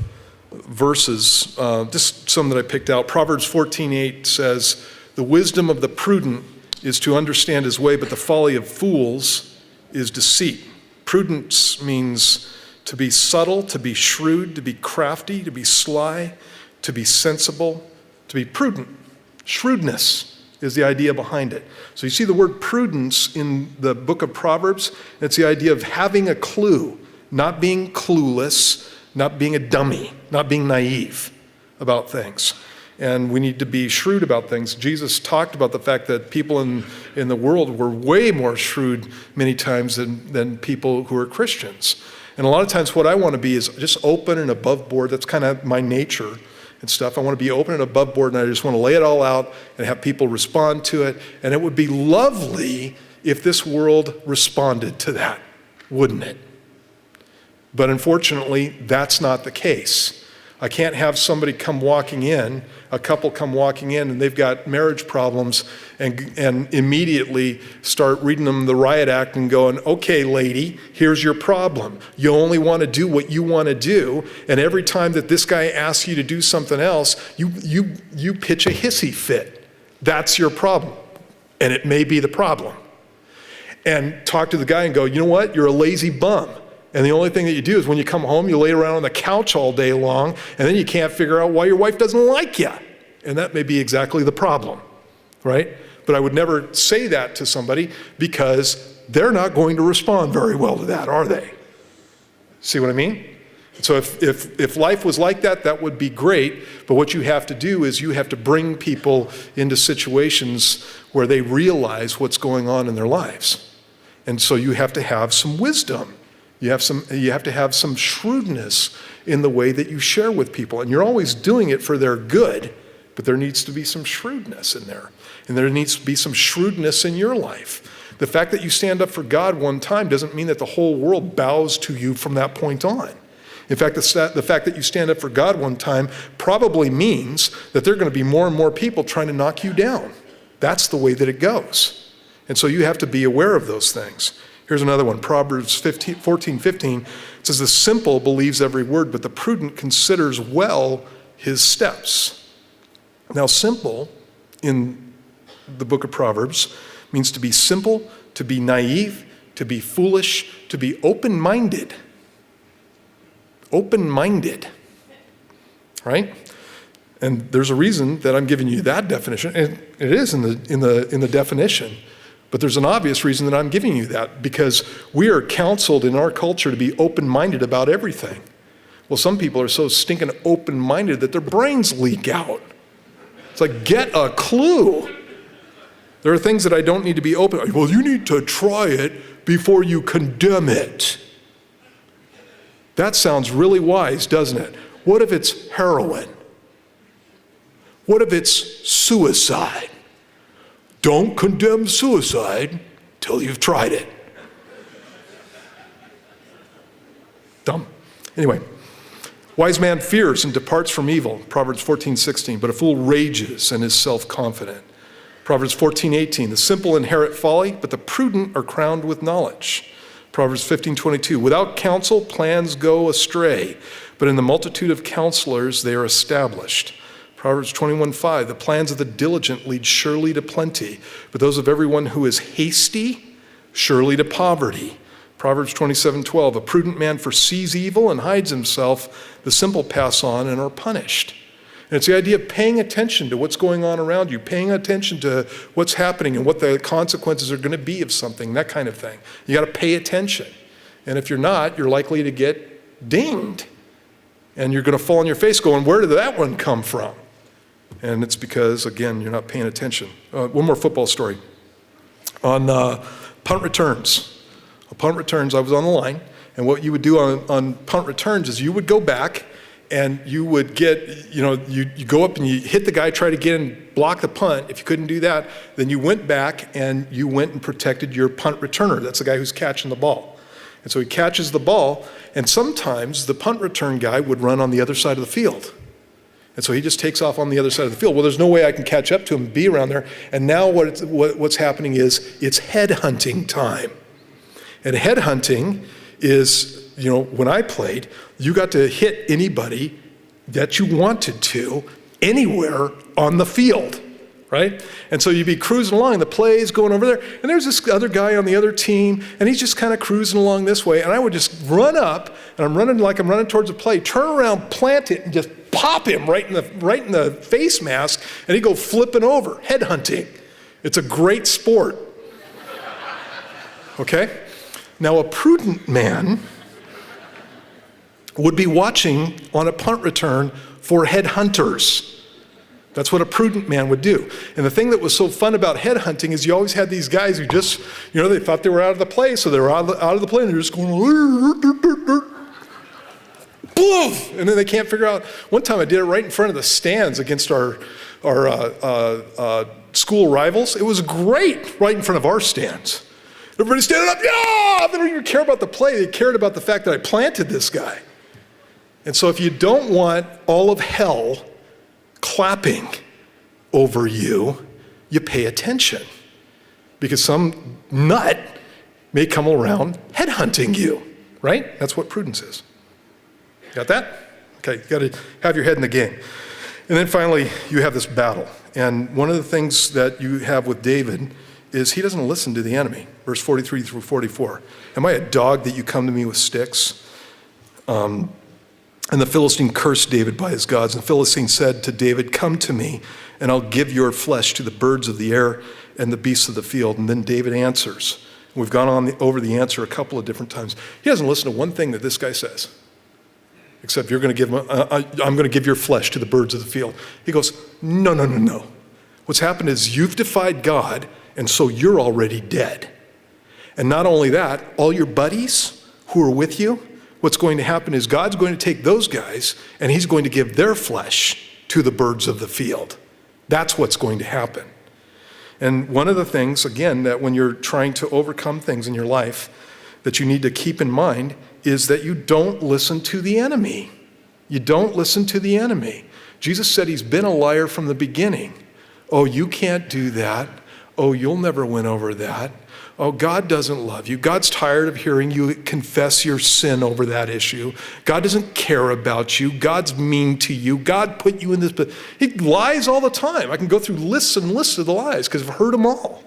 verses, just some that I picked out. Proverbs 14:8 says, "The wisdom of the prudent is to understand his way, but the folly of fools is deceit." Prudence means to be subtle, to be shrewd, to be crafty, to be sly, to be sensible, to be prudent. Shrewdness is the idea behind it. So you see the word prudence in the book of Proverbs. It's the idea of having a clue, not being clueless, not being a dummy, not being naive about things. And we need to be shrewd about things. Jesus talked about the fact that people in the world were way more shrewd many times than people who are Christians. And a lot of times what I want to be is just open and above board. That's kind of my nature and stuff. I want to be open and above board, and I just want to lay it all out and have people respond to it. And it would be lovely if this world responded to that, wouldn't it? But unfortunately, that's not the case. I can't have somebody come walking in, a couple come walking in, and they've got marriage problems, and immediately start reading them the riot act and going, "Okay, lady, here's your problem. You only want to do what you want to do, and every time that this guy asks you to do something else, you pitch a hissy fit. That's your problem." and it may be the problem. And talk to the guy and go, you know what, you're a lazy bum. And the only thing that you do is when you come home, you lay around on the couch all day long, and then you can't figure out why your wife doesn't like you. And that may be exactly the problem, right? But I would never say that to somebody because they're not going to respond very well to that, are they? See what I mean? So if life was like that, that would be great. But what you have to do is you have to bring people into situations where they realize what's going on in their lives. And so you have to have some wisdom. You have to have some shrewdness in the way that you share with people. And you're always doing it for their good, but there needs to be some shrewdness in there. And there needs to be some shrewdness in your life. The fact that you stand up for God one time doesn't mean that the whole world bows to you from that point on. In fact, the fact that you stand up for God one time probably means that there are going to be more and more people trying to knock you down. That's the way that it goes. And so you have to be aware of those things. Here's another one, Proverbs 14:15. It says, the simple believes every word, but the prudent considers well his steps. Now, simple in the book of Proverbs means to be simple, to be naive, to be foolish, to be open-minded. Open-minded, right? And there's a reason that I'm giving you that definition, and it is in the definition. But there's an obvious reason that I'm giving you that, because we are counseled in our culture to be open-minded about everything. Well, some people are so stinking open-minded that their brains leak out. It's like, get a clue. There are things that I don't need to be open. Well, you need to try it before you condemn it. That sounds really wise, doesn't it? What if it's heroin? What if it's suicide? Don't condemn suicide till you've tried it. Dumb. Anyway, wise man fears and departs from evil, Proverbs 14:16, but a fool rages and is self-confident. Proverbs 14:18, the simple inherit folly, but the prudent are crowned with knowledge. Proverbs 15:22, without counsel plans go astray, but in the multitude of counselors they are established. Proverbs 21:5, the plans of the diligent lead surely to plenty, but those of everyone who is hasty, surely to poverty. Proverbs 27:12, a prudent man foresees evil and hides himself, the simple pass on and are punished. And it's the idea of paying attention to what's going on around you, paying attention to what's happening and what the consequences are going to be of something, that kind of thing. You got to pay attention. And if you're not, you're likely to get dinged. And you're going to fall on your face going, where did that one come from? And it's because, again, you're not paying attention. One more football story. On punt returns. On punt returns, I was on the line, and what you would do on punt returns is you would go back and you would get, you go up and you hit the guy, try to get and block the punt. If you couldn't do that, then you went back and you went and protected your punt returner. That's the guy who's catching the ball. And so he catches the ball, and sometimes the punt return guy would run on the other side of the field. And so he just takes off on the other side of the field. Well, there's no way I can catch up to him and be around there. And now what's happening is it's headhunting time. And headhunting is, when I played, you got to hit anybody that you wanted to anywhere on the field, right? And so you'd be cruising along, the play's going over there, and there's this other guy on the other team, and he's just kind of cruising along this way, and I would just run up, and I'm running towards the play, turn around, plant it, and just pop him right in the face mask, and he'd go flipping over, headhunting. It's a great sport. Okay? Now, a prudent man would be watching on a punt return for headhunters. That's what a prudent man would do. And the thing that was so fun about headhunting is you always had these guys who just, they thought they were out of the play, so they were out of the play, and they're just going, boof! And then they can't figure out. One time I did it right in front of the stands against our school rivals. It was great, right in front of our stands. Everybody standing up, yeah! They don't even care about the play. They cared about the fact that I planted this guy. And so if you don't want all of hell clapping over you, you pay attention. Because some nut may come around headhunting you, right? That's what prudence is. Got that? Okay, you got to have your head in the game. And then finally, you have this battle. And one of the things that you have with David is he doesn't listen to the enemy. Verse 43 through 44. Am I a dog that you come to me with sticks? And the Philistine cursed David by his gods. And the Philistine said to David, come to me, and I'll give your flesh to the birds of the air and the beasts of the field. And then David answers. We've gone over the answer a couple of different times. He doesn't listen to one thing that this guy says, except you're going to give him, I'm going to give your flesh to the birds of the field. He goes, no, no, no, no. What's happened is you've defied God, and so you're already dead. And not only that, all your buddies who are with you, what's going to happen is God's going to take those guys and he's going to give their flesh to the birds of the field. That's what's going to happen. And one of the things, again, that when you're trying to overcome things in your life that you need to keep in mind is that you don't listen to the enemy. You don't listen to the enemy. Jesus said he's been a liar from the beginning. Oh, you can't do that. Oh, you'll never win over that. Oh, God doesn't love you. God's tired of hearing you confess your sin over that issue. God doesn't care about you. God's mean to you. God put you in this, but he lies all the time. I can go through lists and lists of the lies because I've heard them all.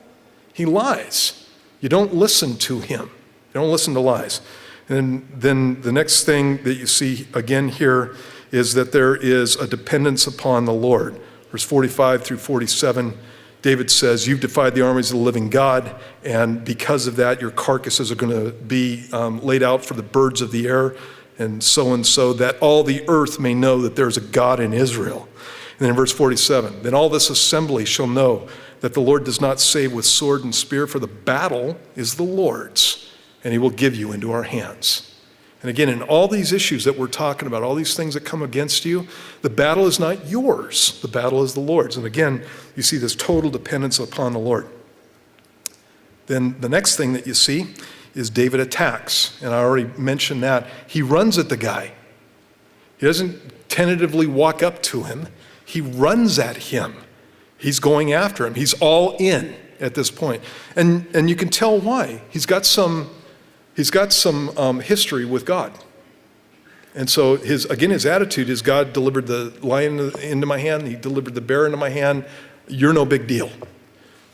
He lies. You don't listen to him. You don't listen to lies. And then the next thing that you see again here is that there is a dependence upon the Lord. Verse 45 through 47, David says, you've defied the armies of the living God, and because of that, your carcasses are going to be laid out for the birds of the air, and so, that all the earth may know that there's a God in Israel. And then in verse 47, then all this assembly shall know that the Lord does not save with sword and spear, for the battle is the Lord's, and he will give you into our hands. And again, in all these issues that we're talking about, all these things that come against you, the battle is not yours. The battle is the Lord's. And again, you see this total dependence upon the Lord. Then the next thing that you see is David attacks. And I already mentioned that. He runs at the guy. He doesn't tentatively walk up to him. He runs at him. He's going after him. He's all in at this point. And you can tell why. He's got some history with God. And so his attitude is, God delivered the lion into my hand, he delivered the bear into my hand, you're no big deal.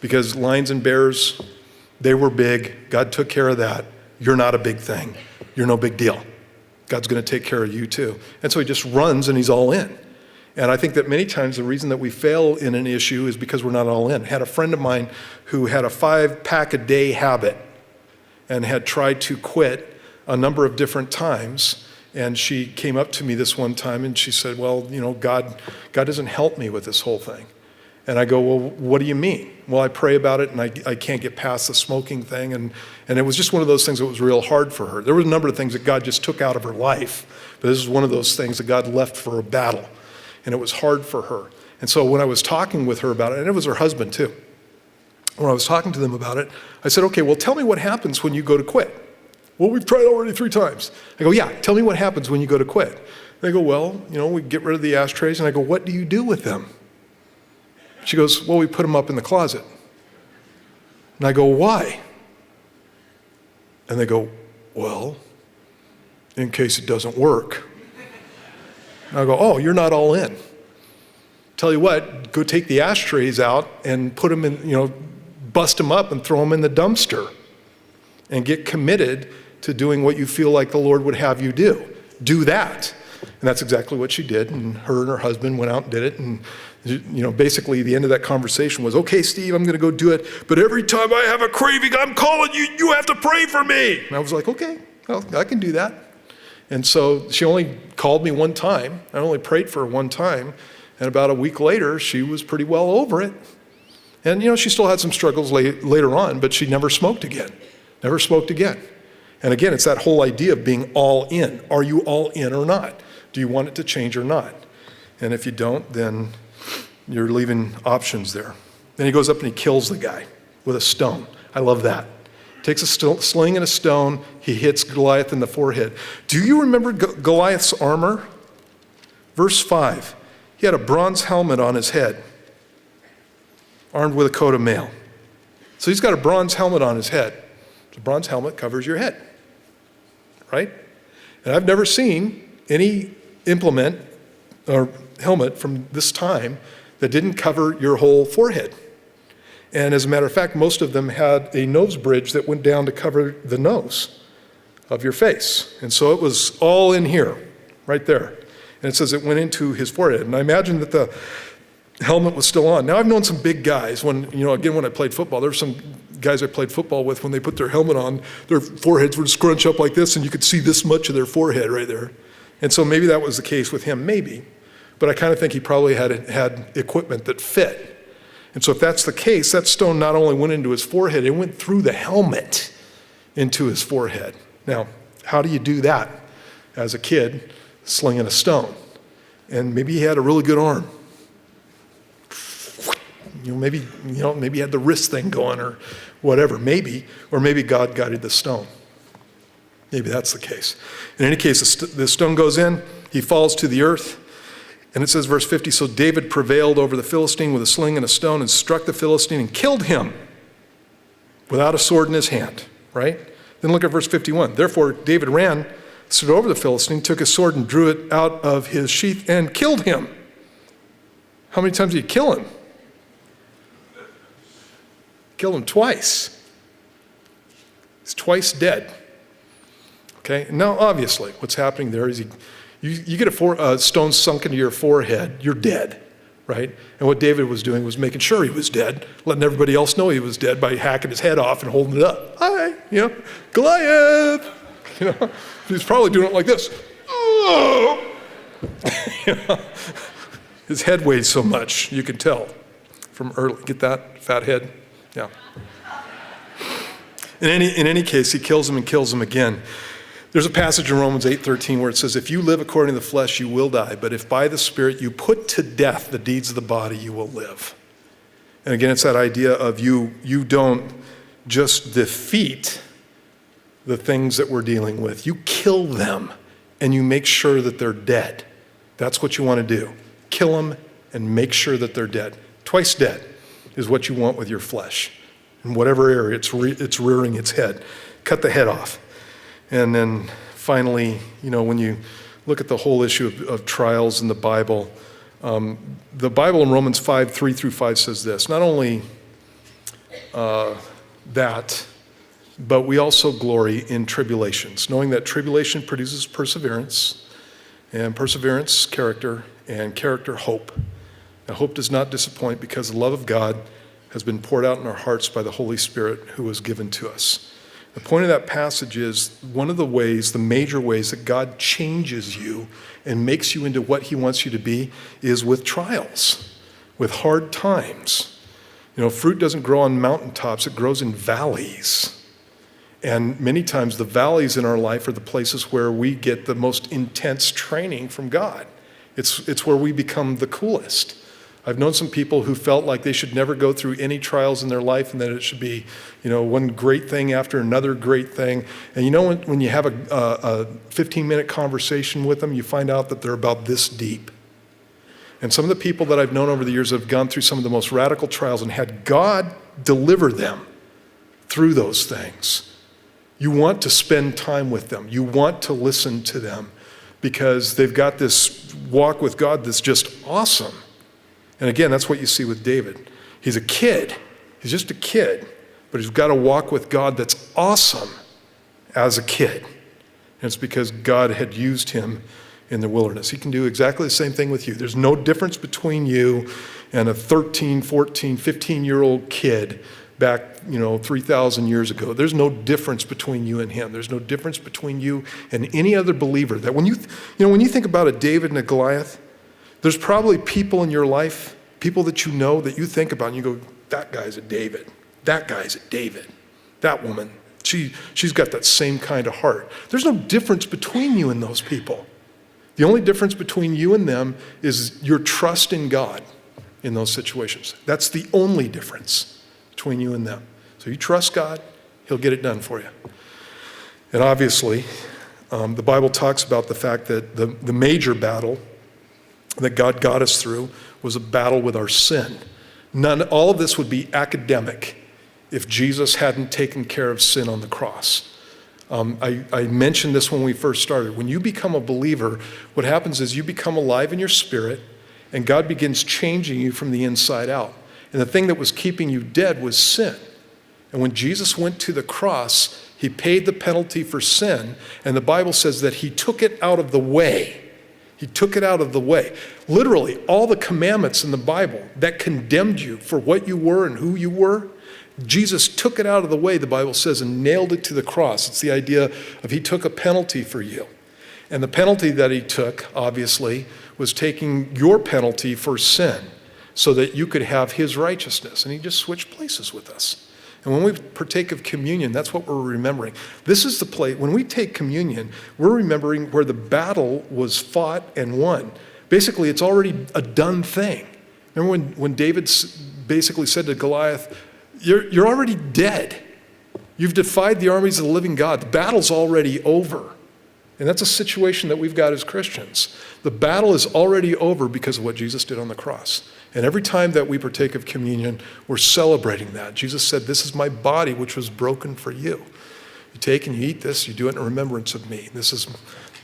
Because lions and bears, they were big, God took care of that, you're not a big thing, you're no big deal. God's gonna take care of you too. And so he just runs and he's all in. And I think that many times the reason that we fail in an issue is because we're not all in. I had a friend of mine who had a 5-pack-a-day habit and had tried to quit a number of different times. And she came up to me this one time and she said, well, God doesn't help me with this whole thing. And I go, well, what do you mean? Well, I pray about it and I can't get past the smoking thing. And it was just one of those things that was real hard for her. There were a number of things that God just took out of her life, but this is one of those things that God left for a battle. And it was hard for her. And so when I was talking with her about it, and it was her husband too, when I was talking to them about it, I said, okay, well, tell me what happens when you go to quit. Well, we've tried already 3 times. I go, yeah, tell me what happens when you go to quit. They go, well, we get rid of the ashtrays. And I go, what do you do with them? She goes, well, we put them up in the closet. And I go, why? And they go, well, in case it doesn't work. And I go, oh, you're not all in. Tell you what, go take the ashtrays out and put them in, bust them up and throw them in the dumpster and get committed to doing what you feel like the Lord would have you do. Do that. And that's exactly what she did. And her husband went out and did it. And, basically the end of that conversation was, okay, Steve, I'm going to go do it. But every time I have a craving, I'm calling you. You have to pray for me. And I was like, okay, well, I can do that. And so she only called me one time. I only prayed for her one time. And about a week later, she was pretty well over it. And, she still had some struggles later on, but she never smoked again. Never smoked again. And again, it's that whole idea of being all in. Are you all in or not? Do you want it to change or not? And if you don't, then you're leaving options there. Then he goes up and he kills the guy with a stone. I love that. Takes a sling and a stone. He hits Goliath in the forehead. Do you remember Goliath's armor? Verse 5. He had a bronze helmet on his head, armed with a coat of mail. So he's got a bronze helmet on his head. The bronze helmet covers your head, right? And I've never seen any implement or helmet from this time that didn't cover your whole forehead. And as a matter of fact, most of them had a nose bridge that went down to cover the nose of your face. And so it was all in here, right there. And it says it went into his forehead. And I imagine that the helmet was still on. Now, I've known some big guys when I played football, there were some guys I played football with, when they put their helmet on, their foreheads would scrunch up like this, and you could see this much of their forehead right there. And so maybe that was the case with him, maybe. But I kind of think he probably had equipment that fit. And so if that's the case, that stone not only went into his forehead, it went through the helmet into his forehead. Now, how do you do that as a kid slinging a stone? And maybe he had a really good arm. Maybe he had the wrist thing going or whatever, maybe. Or maybe God guided the stone. Maybe that's the case. In any case, the stone goes in, he falls to the earth, and it says, verse 50, so David prevailed over the Philistine with a sling and a stone and struck the Philistine and killed him without a sword in his hand, right? Then look at verse 51. Therefore, David ran, stood over the Philistine, took his sword and drew it out of his sheath and killed him. How many times did he kill him? Killed him twice. He's twice dead. Okay, now obviously what's happening there is you get a stone sunk into your forehead, you're dead, right? And what David was doing was making sure he was dead, letting everybody else know he was dead by hacking his head off and holding it up. Hi, Goliath. He's probably doing it like this. Oh! His head weighs so much, you can tell from early. Get that fat head? Yeah. In any case, he kills him and kills him again. There's a passage in Romans 8:13 where it says, if you live according to the flesh, you will die. But if by the Spirit you put to death the deeds of the body, you will live. And again, it's that idea of you don't just defeat the things that we're dealing with. You kill them and you make sure that they're dead. That's what you want to do. Kill them and make sure that they're dead. Twice dead is what you want with your flesh. In whatever area it's rearing its head. Cut the head off. And then finally, when you look at the whole issue of trials in the Bible in Romans 5:3-5 says this, not only that, but we also glory in tribulations, knowing that tribulation produces perseverance, and perseverance, character, and character, hope. Now, hope does not disappoint because the love of God has been poured out in our hearts by the Holy Spirit who was given to us. The point of that passage is one of the major ways that God changes you and makes you into what he wants you to be is with trials, with hard times. Fruit doesn't grow on mountaintops, it grows in valleys. And many times the valleys in our life are the places where we get the most intense training from God. It's where we become the coolest. I've known some people who felt like they should never go through any trials in their life and that it should be, one great thing after another great thing. And when you have a 15-minute conversation with them, you find out that they're about this deep. And some of the people that I've known over the years have gone through some of the most radical trials and had God deliver them through those things. You want to spend time with them. You want to listen to them because they've got this walk with God that's just awesome. And again, that's what you see with David. He's a kid. He's just a kid. But he's got a walk with God that's awesome as a kid. And it's because God had used him in the wilderness. He can do exactly the same thing with you. There's no difference between you and a 13, 14, 15-year-old kid back, 3,000 years ago. There's no difference between you and him. There's no difference between you and any other believer. That when you think about a David and a Goliath, there's probably people in your life, people that that you think about and you go, that guy's a David. That guy's a David. That woman, she's got that same kind of heart. There's no difference between you and those people. The only difference between you and them is your trust in God in those situations. That's the only difference between you and them. So you trust God, he'll get it done for you. And obviously, the Bible talks about the fact that the major battle that God got us through was a battle with our sin. All of this would be academic if Jesus hadn't taken care of sin on the cross. I mentioned this when we first started. When you become a believer, what happens is you become alive in your spirit and God begins changing you from the inside out. And the thing that was keeping you dead was sin. And when Jesus went to the cross, he paid the penalty for sin. And the Bible says that he took it out of the way. He took it out of the way. Literally, all the commandments in the Bible that condemned you for what you were and who you were, Jesus took it out of the way, the Bible says, and nailed it to the cross. It's the idea of he took a penalty for you. And the penalty that he took, obviously, was taking your penalty for sin so that you could have his righteousness. And he just switched places with us. And when we partake of communion, that's what we're remembering. This is the place, when we take communion, we're remembering where the battle was fought and won. Basically, it's already a done thing. Remember when David basically said to Goliath, you're already dead. You've defied the armies of the living God. The battle's already over. And that's a situation that we've got as Christians. The battle is already over because of what Jesus did on the cross. And every time that we partake of communion, we're celebrating that. Jesus said, this is my body, which was broken for you. You take and you eat this, you do it in remembrance of me. This is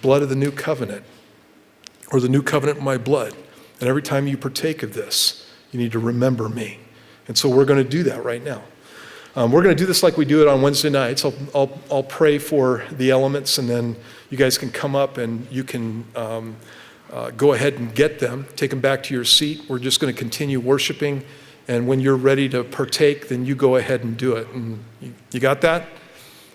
blood of the new covenant, or the new covenant in my blood. And every time you partake of this, you need to remember me. And so we're going to do that right now. We're going to do this like we do it on Wednesday nights. I'll pray for the elements, and then you guys can come up and you can go ahead and get them. Take them back to your seat. We're just going to continue worshiping. And when you're ready to partake, then you go ahead and do it. And you got that?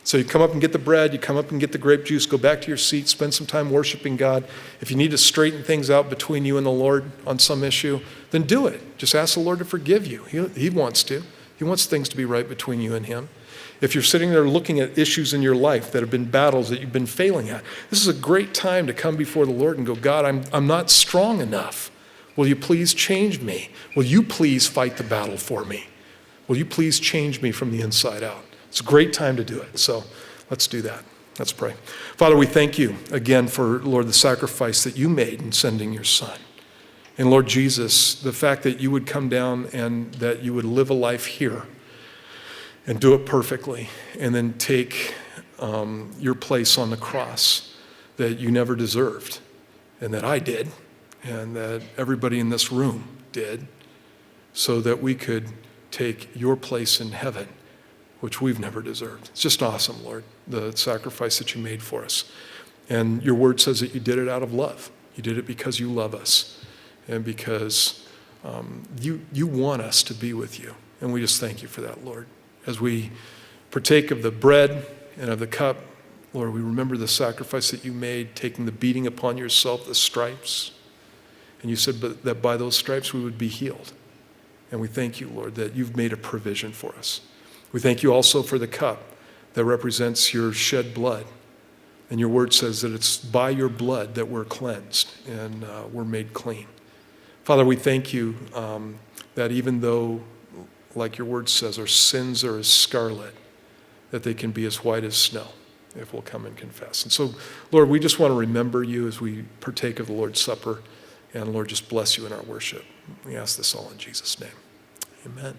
So you come up and get the bread. You come up and get the grape juice. Go back to your seat. Spend some time worshiping God. If you need to straighten things out between you and the Lord on some issue, then do it. Just ask the Lord to forgive you. He wants to. He wants things to be right between you and him. If you're sitting there looking at issues in your life that have been battles that you've been failing at, this is a great time to come before the Lord and go, God, I'm not strong enough. Will you please change me? Will you please fight the battle for me? Will you please change me from the inside out? It's a great time to do it. So let's do that. Let's pray. Father, we thank you again for, Lord, the sacrifice that you made in sending your son. And Lord Jesus, the fact that you would come down and that you would live a life here and do it perfectly, and then take your place on the cross that you never deserved, and that I did, and that everybody in this room did, so that we could take your place in heaven, which we've never deserved. It's just awesome, Lord, the sacrifice that you made for us. And your word says that you did it out of love. You did it because you love us, and because you want us to be with you. And we just thank you for that, Lord. As we partake of the bread and of the cup, Lord, we remember the sacrifice that you made, taking the beating upon yourself, the stripes. And you said that by those stripes we would be healed. And we thank you, Lord, that you've made a provision for us. We thank you also for the cup that represents your shed blood. And your word says that it's by your blood that we're cleansed and we're made clean. Father, we thank you that even though, like your word says, our sins are as scarlet, that they can be as white as snow if we'll come and confess. And so, Lord, we just want to remember you as we partake of the Lord's Supper. And Lord, just bless you in our worship. We ask this all in Jesus' name. Amen.